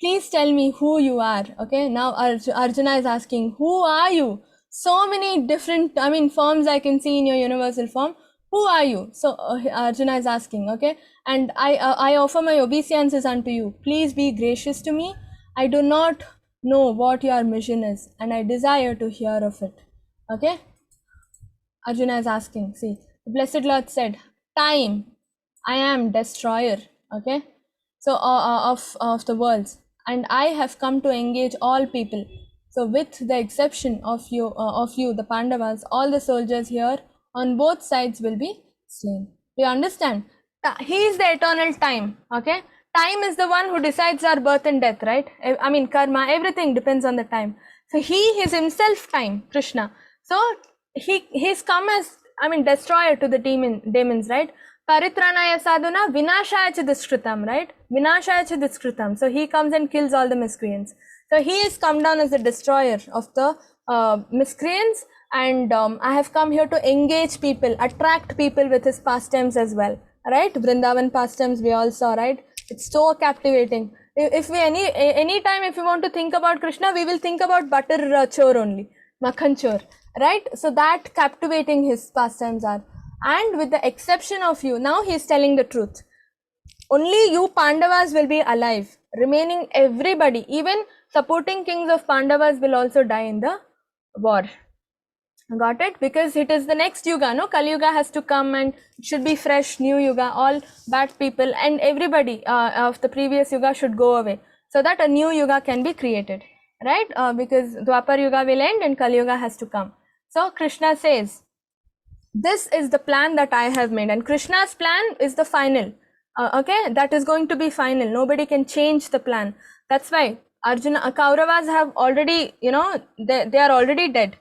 please tell me who you are. Okay, now Arjuna is asking, who are you? So many different, I mean, forms I can see in your universal form. Who are you? So Arjuna is asking, okay, and I offer my obeisances unto you. Please be gracious to me. I do not know what your mission is, and I desire to hear of it. Okay, Arjuna is asking, see, the Blessed Lord said, time, I am destroyer, okay, so of the worlds, and I have come to engage all people. So with the exception of you, the Pandavas, all the soldiers here on both sides will be slain. Do you understand? He is the eternal time, okay? Time is the one who decides our birth and death, right? I mean, karma, everything depends on the time. So he is himself time, Krishna. So he's come as, I mean, destroyer to the demons, right? Paritranaya sadhuna vinashaya chidiskritam, right? Vinashaya chidiskritam. So he comes and kills all the miscreants. So he has come down as the destroyer of the miscreants, and I have come here to engage people, attract people with his pastimes as well, right? Vrindavan pastimes we all saw, right? It's so captivating. If we any time if we want to think about Krishna, we will think about butter chore only, makhan chore, right? So that captivating his pastimes are. And with the exception of you, now he is telling the truth. Only you Pandavas will be alive. Remaining everybody, even supporting kings of Pandavas, will also die in the war. Got it? Because it is the next yuga, no? Kali Yuga has to come, and it should be fresh, new yuga. All bad people and everybody of the previous yuga should go away, so that a new yuga can be created, right? Because Dwapar Yuga will end and Kali Yuga has to come. So Krishna says, this is the plan that I have made, and Krishna's plan is the final. Okay, that is going to be final. Nobody can change the plan. That's why Arjuna, Kauravas have already, you know, they are already dead.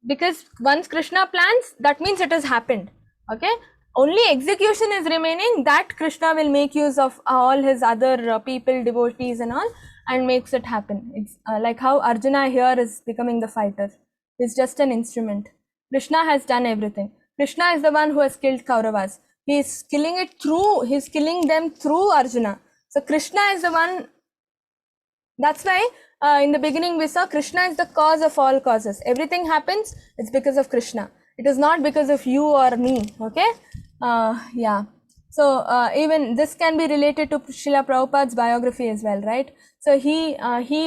Because once Krishna plans, that means it has happened. Okay, only execution is remaining. That Krishna will make use of all his other people, devotees and all, and makes it happen. It's like how Arjuna here is becoming the fighter. He's just an instrument. Krishna has done everything. Krishna is the one who has killed Kauravas. He is killing he's killing them through Arjuna. So Krishna is the one. That's why in the beginning we saw Krishna is the cause of all causes. Everything happens, it's because of Krishna. It is not because of you or me. Okay? Yeah. So even this can be related to Srila Prabhupada's biography as well, right? So he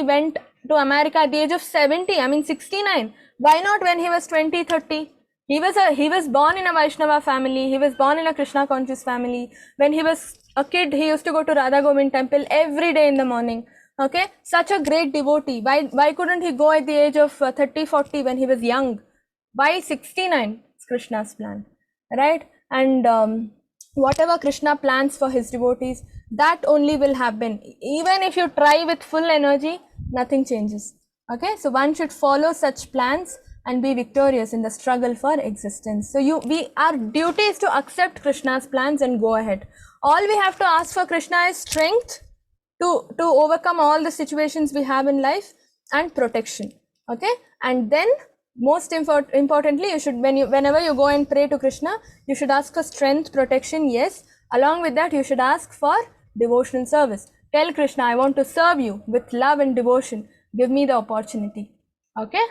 went to America at the age of 70, I mean 69. Why not when he was 20, 30? He was born in a Vaishnava family. He was born in a Krishna conscious family. When he was a kid, he used to go to Radha Govind temple every day in the morning. Okay, such a great devotee. Why couldn't he go at the age of 30, 40 when he was young? Why 69? It's Krishna's plan, right? And whatever Krishna plans for his devotees, that only will happen. Even if you try with full energy, nothing changes. Okay, so one should follow such plans and be victorious in the struggle for existence. So our duty is to accept Krishna's plans and go ahead. All we have to ask for Krishna is strength to overcome all the situations we have in life, and protection. Okay, and then most importantly, you should, whenever you go and pray to Krishna, you should ask for strength, protection. Yes, along with that you should ask for devotional service. Tell Krishna, I want to serve you with love and devotion. Give me the opportunity. Okay,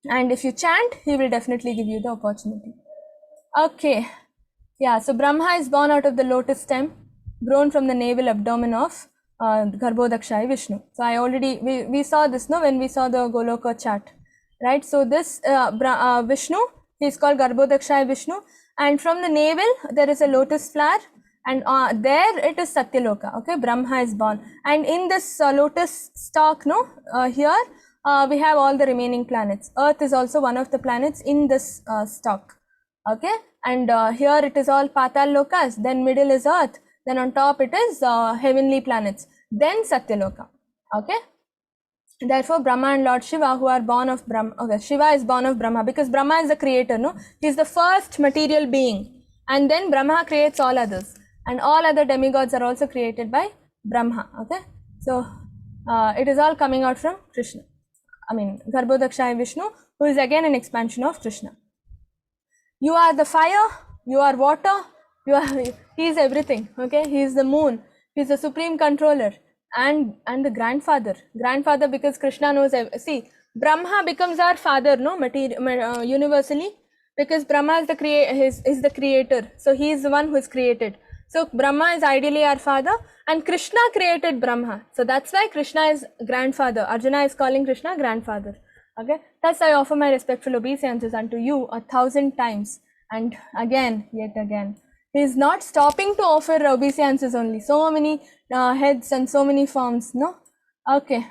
and if you chant, he will definitely give you the opportunity. Okay, yeah, so Brahma is born out of the lotus stem, grown from the navel abdomen of Garbhodakshaya Vishnu. So we saw this, no, when we saw the Goloka chart, right? So this Vishnu, he is called Garbhodakshaya Vishnu, and from the navel there is a lotus flower, and there it is Satyaloka. Okay, Brahma is born, and in this lotus stalk, no, here we have all the remaining planets. Earth is also one of the planets in this stalk. Okay, and here it is all Patal Lokas, then middle is earth, then on top it is heavenly planets, then Satyaloka. Okay. Therefore, Brahma and Lord Shiva, who are born of Brahma, okay, Shiva is born of Brahma because Brahma is the creator, no? He is the first material being, and then Brahma creates all others, and all other demigods are also created by Brahma. Okay, so it is all coming out from Krishna. I mean, Garbhodakshaya Vishnu, who is again an expansion of Krishna. You are the fire, you are water, you are, he is everything. Okay, he is the moon, he is the supreme controller, and the grandfather because Krishna knows see, Brahma becomes our father, no, universally, because Brahma is the creator, so he is the one who is created. So Brahma is ideally our father, and Krishna created Brahma, so that's why Krishna is grandfather. Arjuna is calling Krishna grandfather. Okay, thus I offer my respectful obeisances unto you 1,000 times, and again, yet again. He is not stopping to offer obeisances only. So many heads and so many forms, no? Okay.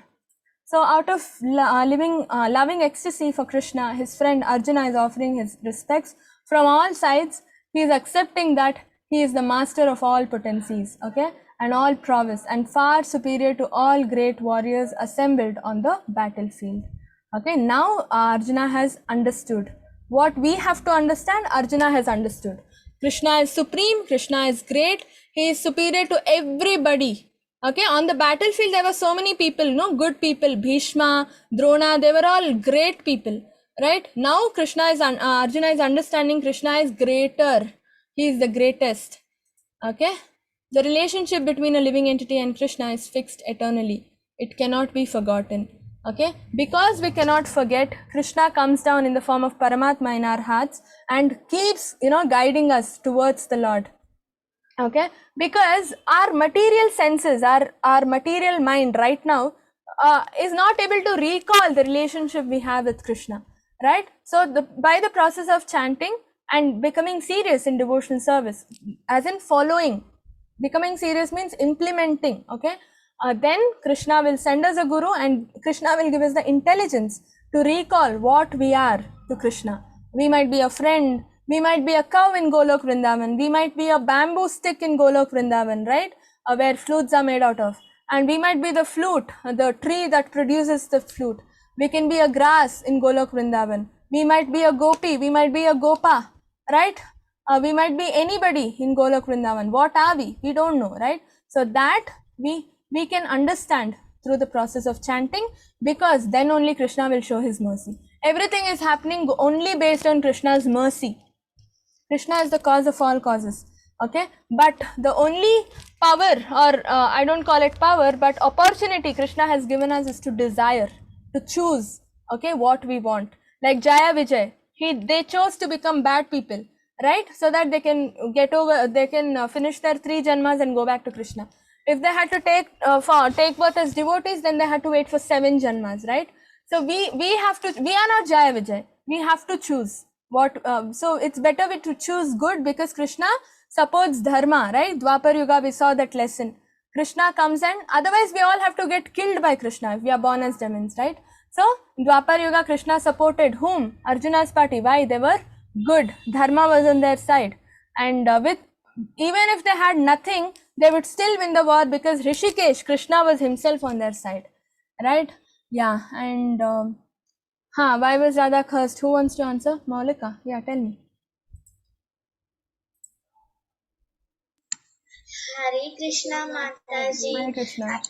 So out of loving ecstasy for Krishna, his friend Arjuna is offering his respects from all sides. He is accepting that he is the master of all potencies, okay, and all prowess, and far superior to all great warriors assembled on the battlefield. Okay, now Arjuna has understood. What we have to understand, Arjuna has understood. Krishna is supreme, Krishna is great, he is superior to everybody. Okay, on the battlefield there were so many people, no, good people, Bhishma, Drona, they were all great people, right? Now Arjuna is understanding Krishna is greater, he is the greatest. Okay, the relationship between a living entity and Krishna is fixed eternally, it cannot be forgotten. Okay, because we cannot forget, Krishna comes down in the form of Paramatma in our hearts and keeps, guiding us towards the Lord. Okay, because our material senses, our material mind right now is not able to recall the relationship we have with Krishna, right? So by the process of chanting and becoming serious in devotional service, as in following, becoming serious means implementing. Okay, then Krishna will send us a guru, and Krishna will give us the intelligence to recall what we are to Krishna. We might be a friend, we might be a cow in Golok Vrindavan, we might be a bamboo stick in Golok Vrindavan, right, where flutes are made out of, and we might be the flute, the tree that produces the flute. We can be a grass in Golok Vrindavan, we might be a gopi, we might be a gopa, right? We might be anybody in Golok Vrindavan. What are we? We don't know, right? So that we can understand through the process of chanting, because then only Krishna will show his mercy. Everything is happening only based on Krishna's mercy. Krishna is the cause of all causes. Okay, but the only power, or I don't call it power, but opportunity Krishna has given us is to desire, to choose, okay, what we want. Like Jaya Vijay, they chose to become bad people, right, so that they can finish their 3 janmas and go back to Krishna. If they had to take birth as devotees, then they had to wait for 7 janmas, right? So we are not Jaya Vijay, we have to choose what, so it's better to choose good, because Krishna supports dharma, right? Dwapar Yuga, we saw that lesson. Krishna comes, and otherwise we all have to get killed by Krishna if we are born as demons, right? So Dwapar Yuga, Krishna supported whom? Arjuna's party. Why? They were good, dharma was on their side, and even if they had nothing, they would still win the war, because Rishikesh, Krishna was himself on their side, right? Yeah, and why was Radha cursed? Who wants to answer? Maulika, yeah, tell me. Hare Krishna Mataji. Hare Krishna.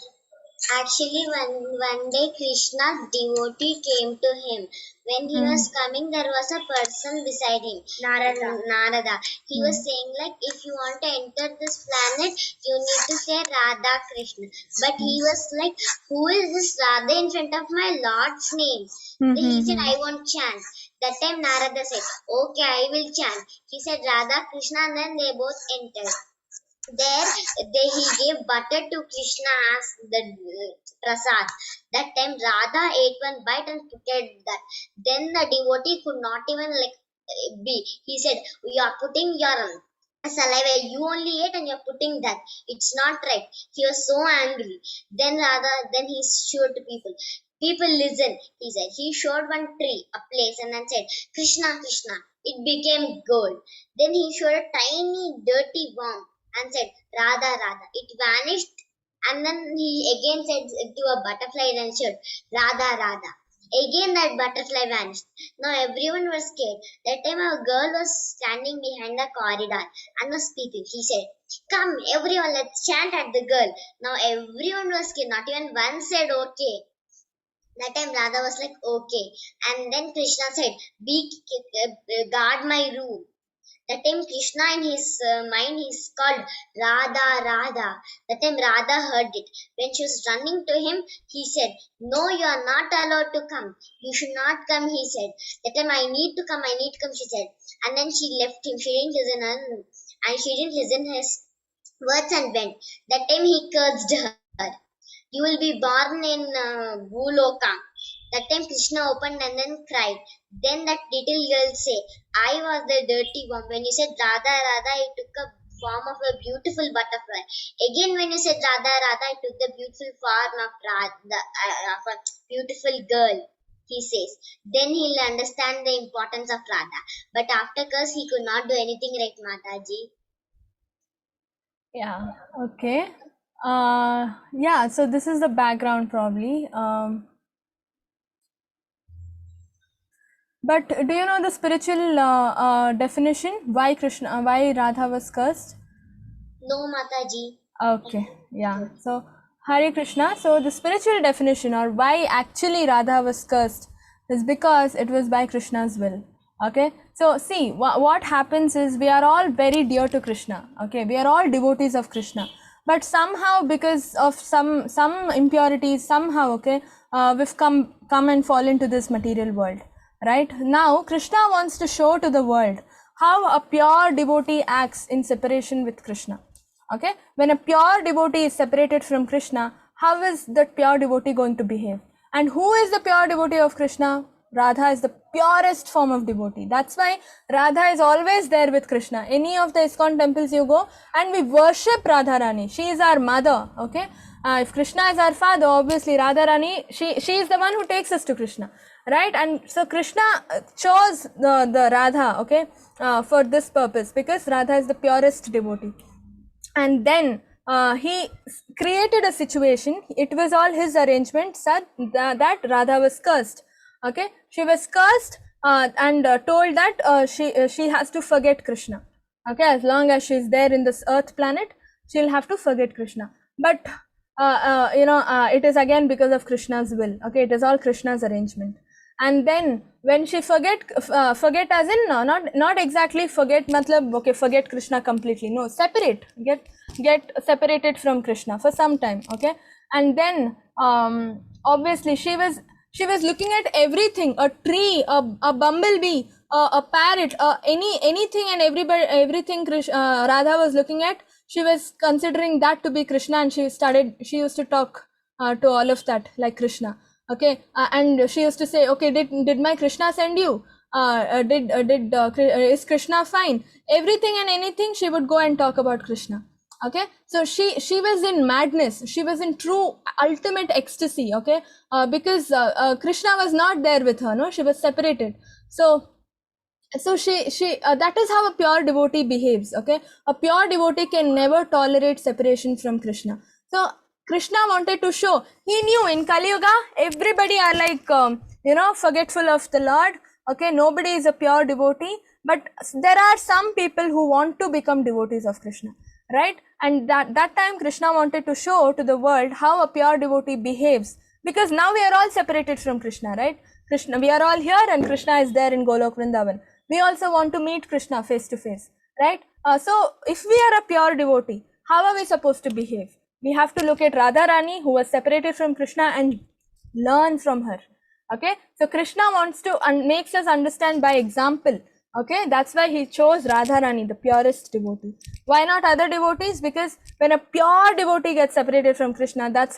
Actually, one day Krishna's devotee came to him. When he was coming, there was a person beside him, Narada. He was saying like, if you want to enter this planet, you need to say Radha Krishna. But he was like, who is this Radha in front of my Lord's name? He said, I won't chant. That time Narada said, okay, I will chant. He said Radha Krishna, and then they both entered. There, he gave butter to Krishna as the prasad. That time Radha ate one bite and put that. Then the devotee could not even be. He said, you are putting your saliva, you only ate and you're putting that. It's not right. He was so angry. Then he showed to people, listen, he said. He showed one tree, a place, and then said, Krishna, Krishna. it became gold. Then he showed a tiny dirty worm and said, Radha, Radha. It vanished, and then he again said to a butterfly and showed, Radha, Radha. Again that butterfly vanished. Now everyone was scared. That time a girl was standing behind the corridor and was speaking. She said, Come, everyone, let's chant at the girl. Now everyone was scared. Not even one said okay. That time Radha was like, okay. And then Krishna said, guard my room. That time Krishna in his mind is called Radha, Radha. That time Radha heard it. When she was running to him, he said, No, you are not allowed to come. You should not come, he said. That time I need to come, she said. And then she left him. She didn't listen and she didn't listen his words and went. That time he cursed her. You will be born in Bhuloka. That time Krishna opened and then cried. Then that little girl say, I was the dirty one. When you said Radha, Radha, it took a form of a beautiful butterfly. Again, when you said Radha, Radha, it took the beautiful form of of a beautiful girl. He says. Then he'll understand the importance of Radha. But after curse, he could not do anything right, Mataji. Yeah, okay. Yeah, so this is the background probably. But do you know the spiritual definition? Why why Radha was cursed? No, Mataji. Okay, yeah. So Hare Krishna. So the spiritual definition, or why actually Radha was cursed, is because it was by Krishna's will. Okay. So see, what happens is we are all very dear to Krishna. Okay, we are all devotees of Krishna. But somehow, because of some impurities, somehow, okay, we've come and fall into this material world. Right now, Krishna wants to show to the world how a pure devotee acts in separation with Krishna. Okay, when a pure devotee is separated from Krishna, how is that pure devotee going to behave? And who is the pure devotee of Krishna? Radha is the purest form of devotee. That's why Radha is always there with Krishna. Any of the ISKCON temples you go, and we worship Radha Rani. She is our mother. Okay, if Krishna is our father, obviously Radha Rani, she is the one who takes us to Krishna, right? And so Krishna chose the Radha, okay, for this purpose, because Radha is the purest devotee. And then he created a situation. It was all his arrangement that Radha was cursed. Okay, she was cursed and told that she has to forget Krishna. Okay, as long as she is there in this earth planet, she'll have to forget Krishna. But it is again because of Krishna's will. Okay, it is all Krishna's arrangement. And then when she forget as in not exactly forget matlab okay, forget Krishna completely, no, separate, get separated from Krishna for some time. Okay, and then obviously she was looking at everything, a tree, a bumblebee, a parrot, anything and everything Radha was looking at. She was considering that to be Krishna, and she used to talk to all of that like Krishna. Okay, and she used to say, okay, did my Krishna send you? Is Krishna fine? Everything and anything she would go and talk about Krishna. Okay, so she was in madness. She was in true ultimate ecstasy. Okay, because Krishna was not there with her. No, she was separated. So she that is how a pure devotee behaves. Okay, a pure devotee can never tolerate separation from Krishna. So Krishna wanted to show, he knew in Kali Yuga everybody are like forgetful of the Lord. Okay, nobody is a pure devotee, but there are some people who want to become devotees of Krishna, right? And that time Krishna wanted to show to the world how a pure devotee behaves, because now we are all separated from Krishna, right? Krishna, we are all here and Krishna is there in Golok Vrindavan. We also want to meet Krishna face to face, right? So if we are a pure devotee, how are we supposed to behave? We have to look at Radha Rani, who was separated from Krishna, and learn from her. Okay, so Krishna wants to makes us understand by example. Okay, that's why he chose Radha Rani, the purest devotee. Why not other devotees? Because when a pure devotee gets separated from Krishna, that's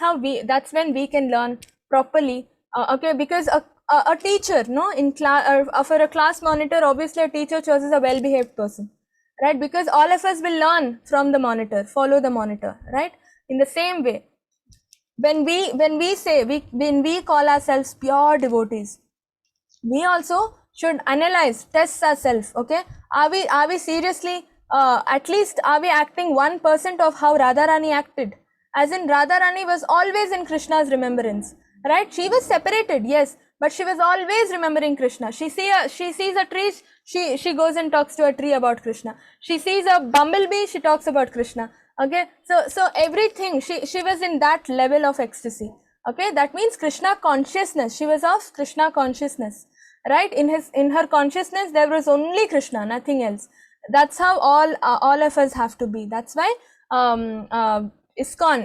when we can learn properly. Okay, because a teacher, no, in class, for a class monitor, obviously a teacher chooses a well-behaved person, right? Because all of us will learn from the monitor, follow the monitor, right? In the same way, when we call ourselves pure devotees, we also should analyze, test ourselves. Okay, are we seriously, at least are we acting 1% of how Radharani acted? As in, Radharani was always in Krishna's remembrance, right? She was separated, yes, but she was always remembering Krishna. She sees a tree, she goes and talks to a tree about Krishna. She sees a bumblebee, she talks about Krishna. Okay, so everything, she was in that level of ecstasy. Okay, that means Krishna consciousness. She was of Krishna consciousness, right? In her consciousness there was only Krishna, nothing else. That's how all of us have to be. That's why ISKCON,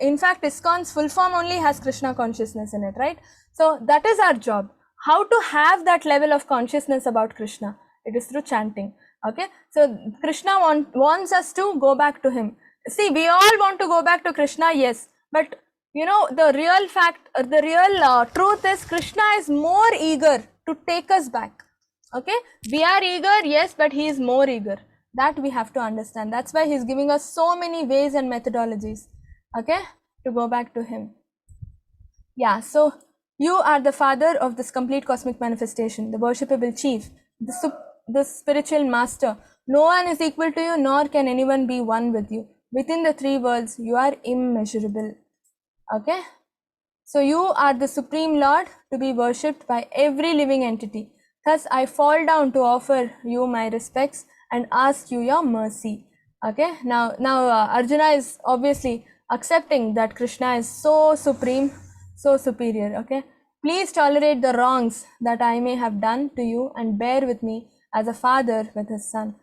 in fact, ISKCON's full form only has Krishna consciousness in it, right? So that is our job. How to have that level of consciousness about Krishna? It is through chanting. Okay, so Krishna wants us to go back to him. See, we all want to go back to Krishna, yes, but you know, the real fact, the real truth is Krishna is more eager to take us back. Okay, we are eager, yes, but he is more eager. That we have to understand. That's why he's giving us so many ways and methodologies, okay, to go back to him. Yeah, so you are the father of this complete cosmic manifestation, the worshipable chief, the spiritual master. No one is equal to you, nor can anyone be one with you. Within the three worlds, you are immeasurable. Okay, so you are the Supreme Lord to be worshipped by every living entity. Thus, I fall down to offer you my respects and ask you your mercy. Okay, now Arjuna is obviously accepting that Krishna is so supreme, so superior. Okay, please tolerate the wrongs that I may have done to you and bear with me as a father with his son,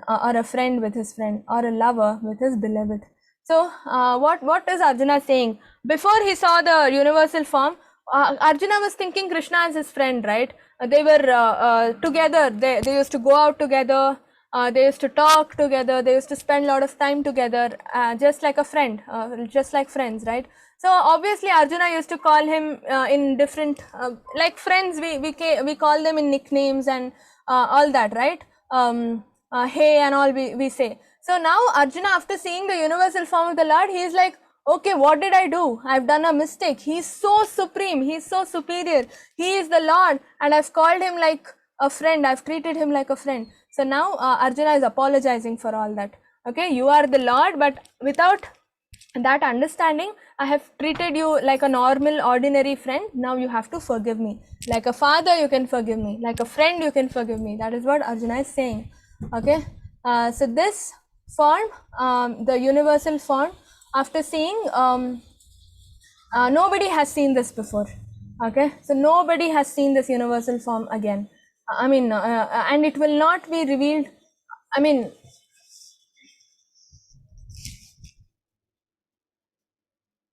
or a friend with his friend, or a lover with his beloved. So what is Arjuna saying? Before he saw the universal form, Arjuna was thinking Krishna as his friend, right? They were together, they used to go out together, they used to talk together, they used to spend a lot of time together, just like a friend, just like friends, right? So obviously Arjuna used to call him in different, like friends, we call them in nicknames and all that, right? Hey and all we say. So now Arjuna, after seeing the universal form of the Lord, he is like, okay, what did I do? I've done a mistake. He's so supreme. He's so superior. He is the Lord, and I've called him like a friend. I've treated him like a friend. So now Arjuna is apologizing for all that. Okay, you are the Lord, but without that understanding, I have treated you like a normal, ordinary friend. Now you have to forgive me. Like a father, you can forgive me. Like a friend, you can forgive me. That is what Arjuna is saying. Okay, so this form, the universal form, after seeing, nobody has seen this before. Okay, so nobody has seen this universal form again. I mean, and it will not be revealed. I mean,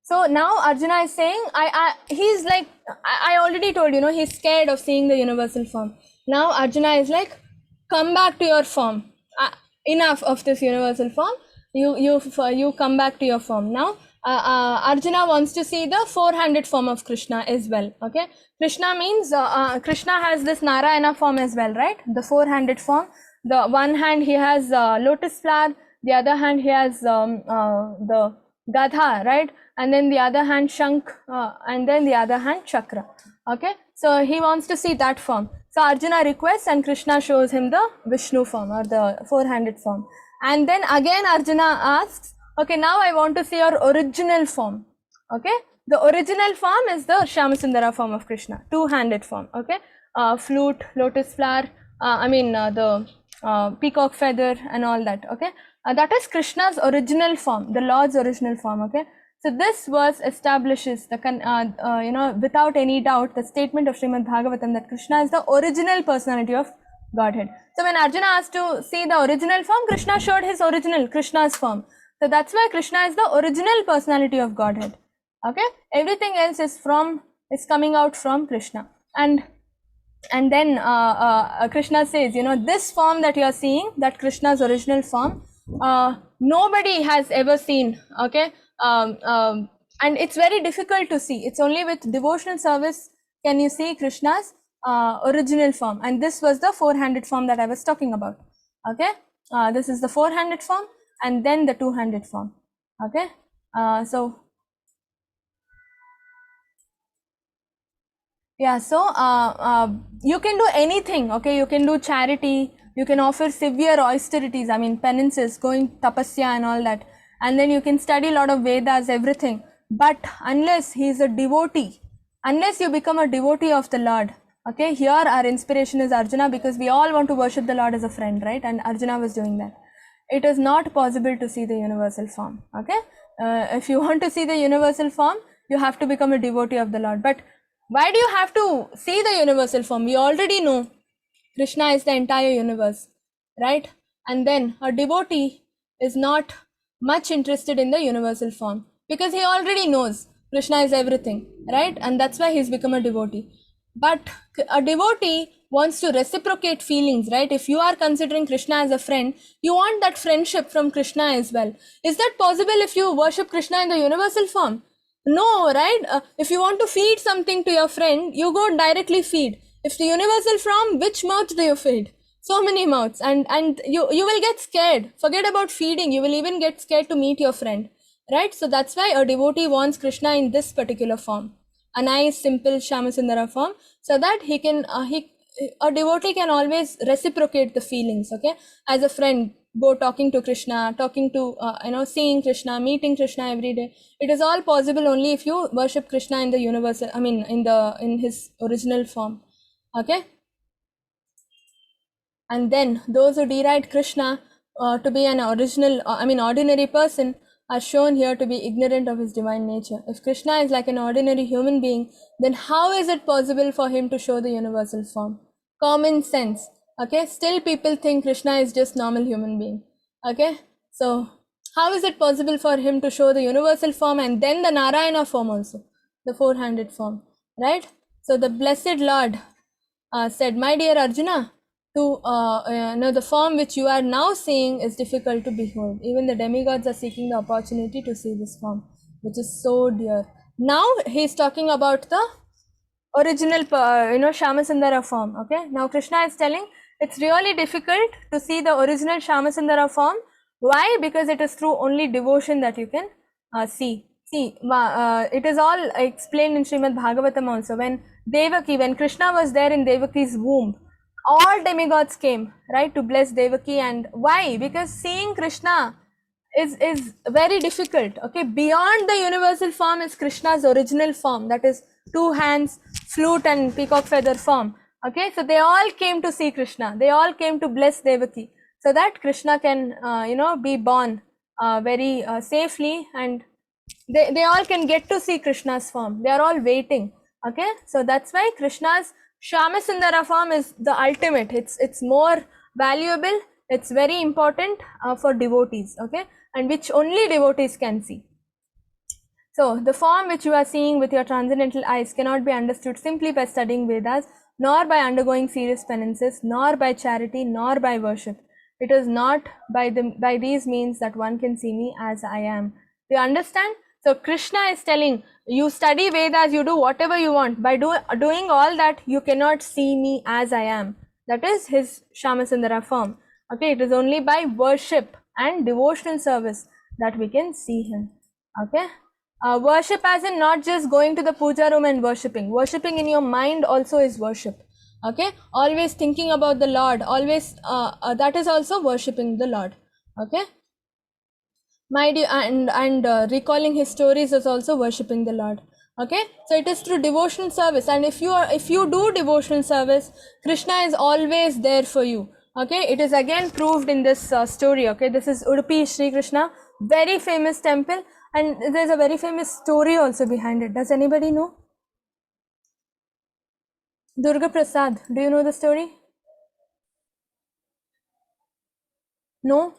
so now Arjuna is saying, he's like, I already told you, know, he's scared of seeing the universal form. Now Arjuna is like, come back to your form. Enough of this universal form. You come back to your form. Now Arjuna wants to see the four-handed form of Krishna as well. Okay, Krishna means Krishna has this Narayana form as well, right? The four-handed form. The one hand he has lotus flower, the other hand he has the Gadha, right? And then the other hand Shankh, and then the other hand Chakra. Okay, so he wants to see that form. So Arjuna requests and Krishna shows him the Vishnu form, or the four-handed form. And then again Arjuna asks, okay, now I want to see your original form. Okay, the original form is the Shyamasundara form of Krishna, two-handed form. Okay, flute, lotus flower, the peacock feather and all that. Okay, that is Krishna's original form, the Lord's original form. Okay, so this verse establishes the without any doubt the statement of Srimad Bhagavatam that Krishna is the original personality of Godhead. So when Arjuna asked to see the original form, Krishna showed his original, Krishna's form. So that's why Krishna is the original personality of Godhead. Okay, everything else is coming out from Krishna. And then Krishna says, you know, this form that you are seeing, that Krishna's original form, nobody has ever seen. Okay, and it's very difficult to see. It's only with devotional service can you see Krishna's original form. And this was the four-handed form that I was talking about. Okay, this is the four-handed form, and then the two-handed form. Okay, Yeah, so you can do anything, okay? You can do charity, you can offer severe austerities, I mean penances, going tapasya and all that. And then you can study a lot of Vedas, everything. But unless he is a devotee, unless you become a devotee of the Lord, okay? Here our inspiration is Arjuna, because we all want to worship the Lord as a friend, right? And Arjuna was doing that. It is not possible to see the universal form, okay? If you want to see the universal form, you have to become a devotee of the Lord. But why do you have to see the universal form? We already know Krishna is the entire universe, right? And then a devotee is not much interested in the universal form, because he already knows Krishna is everything, right? And that's why he's become a devotee. But a devotee wants to reciprocate feelings, right? If you are considering Krishna as a friend, you want that friendship from Krishna as well. Is that possible if you worship Krishna in the universal form? No, right? If you want to feed something to your friend, you go directly feed. If the universal form, which mouth do you feed? So many mouths, and you will get scared. Forget about feeding, you will even get scared to meet your friend, right? So that's why a devotee wants Krishna in this particular form, a nice simple Shamasundara form, so that he can a devotee can always reciprocate the feelings, okay? As a friend, go talking to Krishna, talking to seeing Krishna, meeting Krishna every day. It is all possible only if you worship Krishna in the universal, I mean in his original form, okay? And then those who deride Krishna to be an ordinary person are shown here to be ignorant of his divine nature. If Krishna is like an ordinary human being, then how is it possible for him to show the universal form? Common sense, okay? Still people think Krishna is just normal human being, okay? So how is it possible for him to show the universal form and then the Narayana form also, the four-handed form, right? So the blessed Lord said, my dear Arjuna, to know the form which you are now seeing is difficult to behold. Even the demigods are seeking the opportunity to see this form, which is so dear. Now he is talking about the original Shamasundara form, okay? Now Krishna is telling it's really difficult to see the original Shamasundara form. Why? Because it is through only devotion that you can see. It is all explained in Srimad Bhagavatam also. When Krishna was there in Devaki's womb, all demigods came, right, to bless Devaki. And why? Because seeing Krishna is very difficult, okay? Beyond the universal form is Krishna's original form, that is 2 hands, flute and peacock feather form, okay? So they all came to see Krishna, they all came to bless Devaki, so that Krishna can be born very safely, and they all can get to see Krishna's form. They are all waiting, okay? So that's why Krishna's Shamasundara form is the ultimate. It's more valuable, it's very important for devotees, okay? And which only devotees can see. So the form which you are seeing with your transcendental eyes cannot be understood simply by studying Vedas, nor by undergoing serious penances, nor by charity, nor by worship. It is not by these means that one can see me as I am. Do you understand? So Krishna is telling, you study Vedas, you do whatever you want. By doing all that, you cannot see me as I am. That is his Shamasundara form. Okay, it is only by worship and devotional service that we can see him. Okay, worship as in not just going to the puja room and worshipping. Worshipping in your mind also is worship. Okay, always thinking about the Lord, always that is also worshipping the Lord. Okay. Recalling his stories is also worshipping the Lord. Okay, so it is through devotional service, and if you do devotional service, Krishna is always there for you. Okay, it is again proved in this story. Okay, this is Udupi Sri Krishna, very famous temple, and there's a very famous story also behind it. Does anybody know? Durga Prasad, do you know the story? No?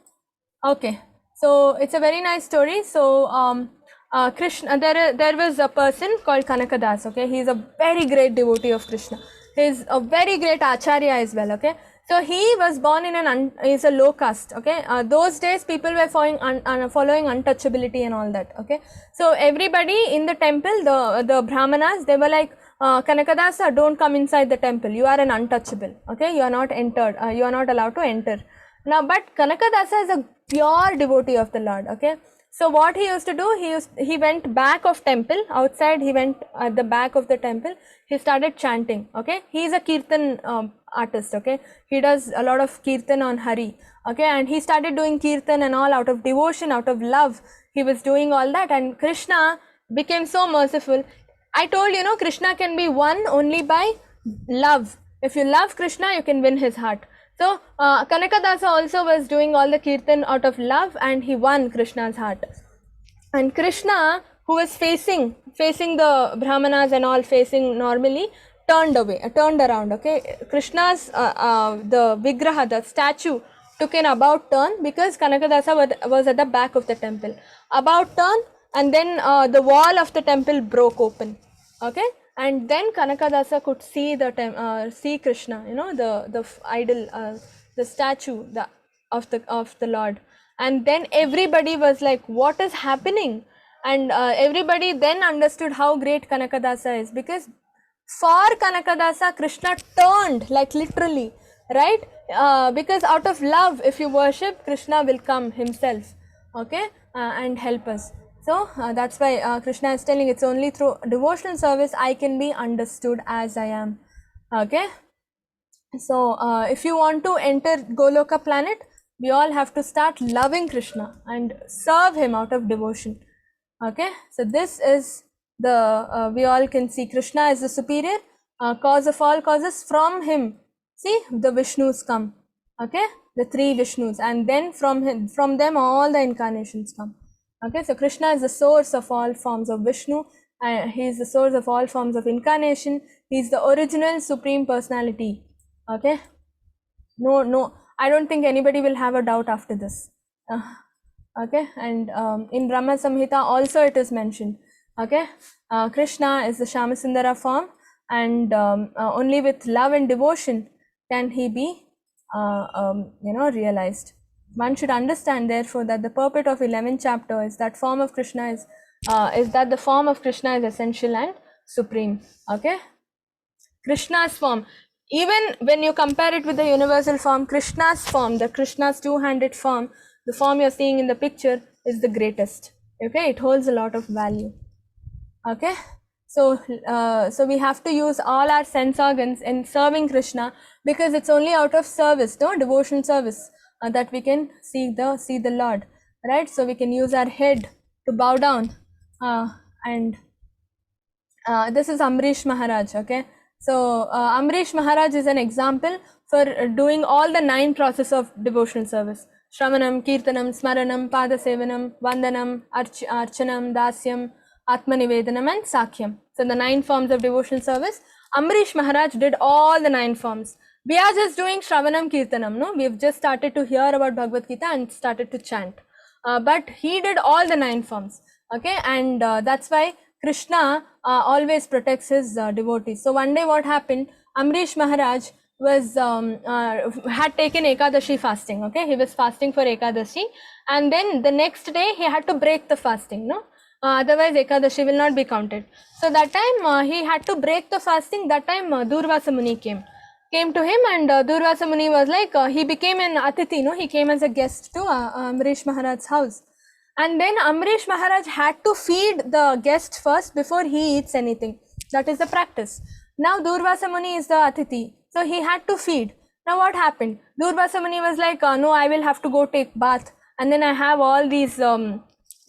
Okay. So it's a very nice story. So Krishna, there was a person called Kanakadas. Okay, he is a very great devotee of Krishna. He is a very great acharya as well. Okay, so he was born in is a low caste. Okay, those days people were following untouchability and all that. Okay, so everybody in the temple, the Brahmanas, they were like, Kanakadasa, don't come inside the temple. You are an untouchable. Okay, you are not entered. You are not allowed to enter. Now, but Kanakadasa is a pure devotee of the Lord. Okay, So what he used to do, he went back of temple, outside he went at the back of the temple, he started chanting, okay. He is a kirtan artist, okay. He does a lot of kirtan on Hari, okay, and he started doing kirtan and all out of devotion, out of love. He was doing all that, and Krishna became so merciful. I told you, know, Krishna can be won only by love. If you love Krishna, you can win his heart. So Kanakadasa also was doing all the kirtan out of love, and he won Krishna's heart. And Krishna, who was facing the Brahmanas and all, facing normally, turned around, okay. Krishna's the Vigraha, the statue, took an about turn because Kanakadasa was at the back of the temple. About turn, and then the wall of the temple broke open, okay. And then Kanakadasa could see see Krishna, you know, the idol, the statue of the Lord. And then everybody was like, what is happening? And everybody then understood how great Kanakadasa is, because for Kanakadasa, Krishna turned, like literally, right? Because out of love, if you worship, Krishna will come himself, okay, and help us. So that's why Krishna is telling, it's only through devotional service I can be understood as I am, okay. So if you want to enter Goloka planet, we all have to start loving Krishna and serve him out of devotion, okay. So this is the we all can see Krishna is the superior cause of all causes. From him, see, the Vishnus come, okay, the three Vishnus, and then from them all the incarnations come, okay. So Krishna is the source of all forms of Vishnu, and he is the source of all forms of incarnation. He is the original supreme personality, okay. No, I don't think anybody will have a doubt after this, okay. And in Brahma Samhita also it is mentioned, okay. Krishna is the Shamasundara form, and only with love and devotion can he be realized. One should understand therefore that the purport of 11th chapter is that form of Krishna is that the form of Krishna is essential and supreme, okay. Krishna's form, even when you compare it with the universal form, Krishna's form, the Krishna's two-handed form, the form you're seeing in the picture, is the greatest, okay. It holds a lot of value, okay. So so we have to use all our sense organs in serving Krishna, because it's only out of service, no, devotional service, that we can see the Lord, right. So we can use our head to bow down, and this is Amrish Maharaj, okay. So Amrish Maharaj is an example for doing all the 9 process of devotional service: Shravanam, Kirtanam, Smaranam, Padasevanam, Vandanam, Archanam, Dasyam, Atmanivedanam, and Sakhyam. So the 9 forms of devotional service, Amrish Maharaj did all the 9 forms. We are just doing Shravanam, Kirtanam, no? We have just started to hear about Bhagavad Gita and started to chant. But he did all the 9 forms, okay. And that's why Krishna always protects his devotees. So one day what happened, Amrish Maharaj was had taken Ekadashi fasting, okay. He was fasting for Ekadashi, and then the next day he had to break the fasting, no, otherwise Ekadashi will not be counted. So that time he had to break the fasting. That time Durvasa Muni came to him, and Durvasa Muni was like, he became an Atithi, no, he came as a guest to Amrish Maharaj's house. And then Amrish Maharaj had to feed the guest first before he eats anything. That is the practice. Now Durvasa Muni is the Atithi, so he had to feed. Now what happened? Durvasa Muni was like, no, I will have to go take bath, and then I have all these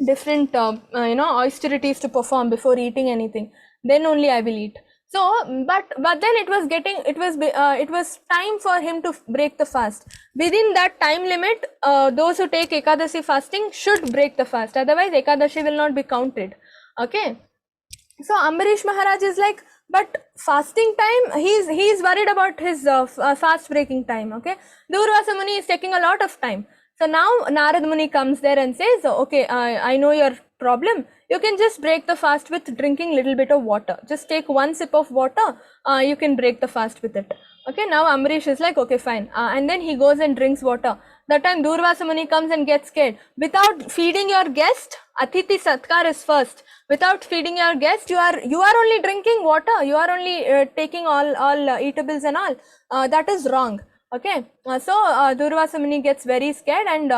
different austerities to perform before eating anything. Then only I will eat. So, but then it was time for him to break the fast. Within that time limit, those who take Ekadasi fasting should break the fast. Otherwise, Ekadashi will not be counted. Okay. So Amrish Maharaj is like, but fasting time, he is worried about his fast breaking time. Okay. Durvasa Muni is taking a lot of time. So now Narad Muni comes there and says, okay, I know your problem. You can just break the fast with drinking little bit of water. Just take 1 sip of water, you can break the fast with it. Okay, now Amrish is like, okay, fine. And then he goes and drinks water. That time Durvasa Muni comes and gets scared. Without feeding your guest, Atithi Satkar is first. Without feeding your guest, you are only drinking water. You are only taking all eatables and all. That is wrong. Okay, so Durvasa Muni gets very scared, and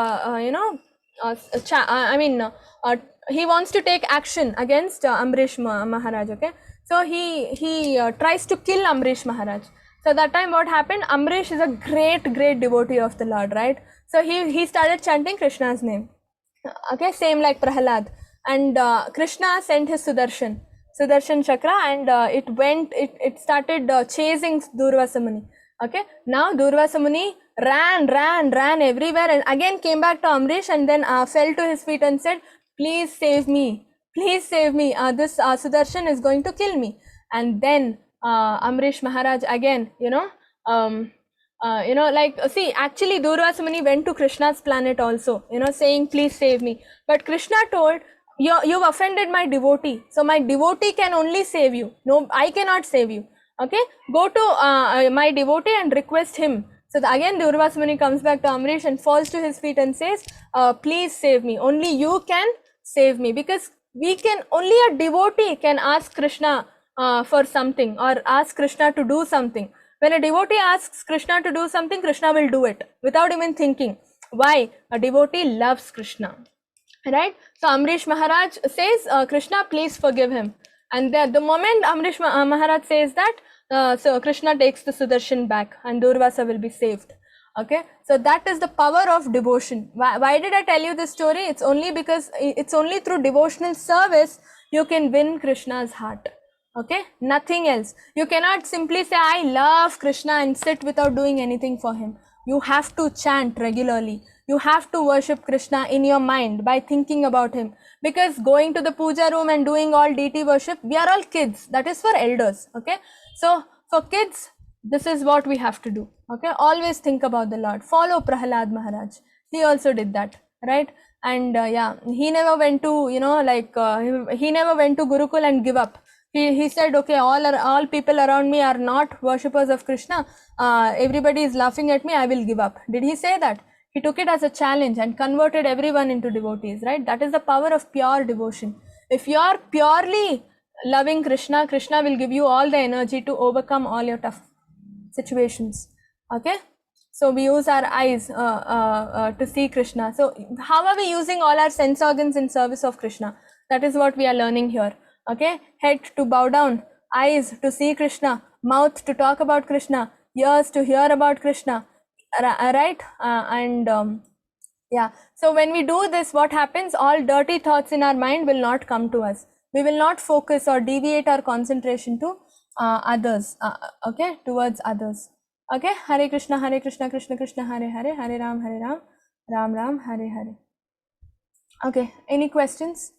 he wants to take action against Amrish Maharaj. Okay, so he tries to kill Amrish Maharaj. So that time what happened? Amrish is a great devotee of the Lord, right? So he started chanting Krishna's name. Okay, same like Prahalad, and Krishna sent his Sudarshan chakra, and it started chasing Durvasa Muni. Okay, now Durvasa Muni ran everywhere, and again came back to Amrish, and then fell to his feet and said, please save me, this Sudarshan is going to kill me. And then Amrish Maharaj again, see, actually Durvasa Muni went to Krishna's planet also, saying, please save me. But Krishna told, you've offended my devotee, so my devotee can only save you. No, I cannot save you. Okay, go to my devotee and request him. So again Durvasa Muni comes back to Amrish and falls to his feet and says, please save me. Only you can save me, because only a devotee can ask Krishna for something, or ask Krishna to do something. When a devotee asks Krishna to do something, Krishna will do it without even thinking. Why? A devotee loves Krishna, right? So Amrish Maharaj says, Krishna, please forgive him. And the moment Amrish Maharaj says that, so Krishna takes the Sudarshan back, and Durvasa will be saved. Okay, so that is the power of devotion. Why did I tell you this story? It's only because it's only through devotional service you can win Krishna's heart. Okay, nothing else. You cannot simply say, I love Krishna, and sit without doing anything for him. You have to chant regularly. You have to worship Krishna in your mind by thinking about him. Because going to the puja room and doing all deity worship, we are all kids. That is for elders. Okay, so for kids, this is what we have to do. Okay, always think about the Lord. Follow Prahalad Maharaj. He also did that, right? And he never went to, he never went to Gurukul and give up. He said, okay, all people around me are not worshippers of Krishna. Everybody is laughing at me. I will give up. Did he say that? He took it as a challenge and converted everyone into devotees, right? That is the power of pure devotion. If you are purely loving Krishna, Krishna will give you all the energy to overcome all your tough situations. Okay, so we use our eyes to see Krishna. So how are we using all our sense organs in service of Krishna? That is what we are learning here. Okay, head to bow down, eyes to see Krishna, mouth to talk about Krishna, ears to hear about Krishna, right? So when we do this, what happens? All dirty thoughts in our mind will not come to us. We will not focus or deviate our concentration to others, okay, towards others. Okay, Hare Krishna, Krishna Krishna, Hare Hare, Hare Ram, Ram Ram, Hare Hare. Okay, any questions?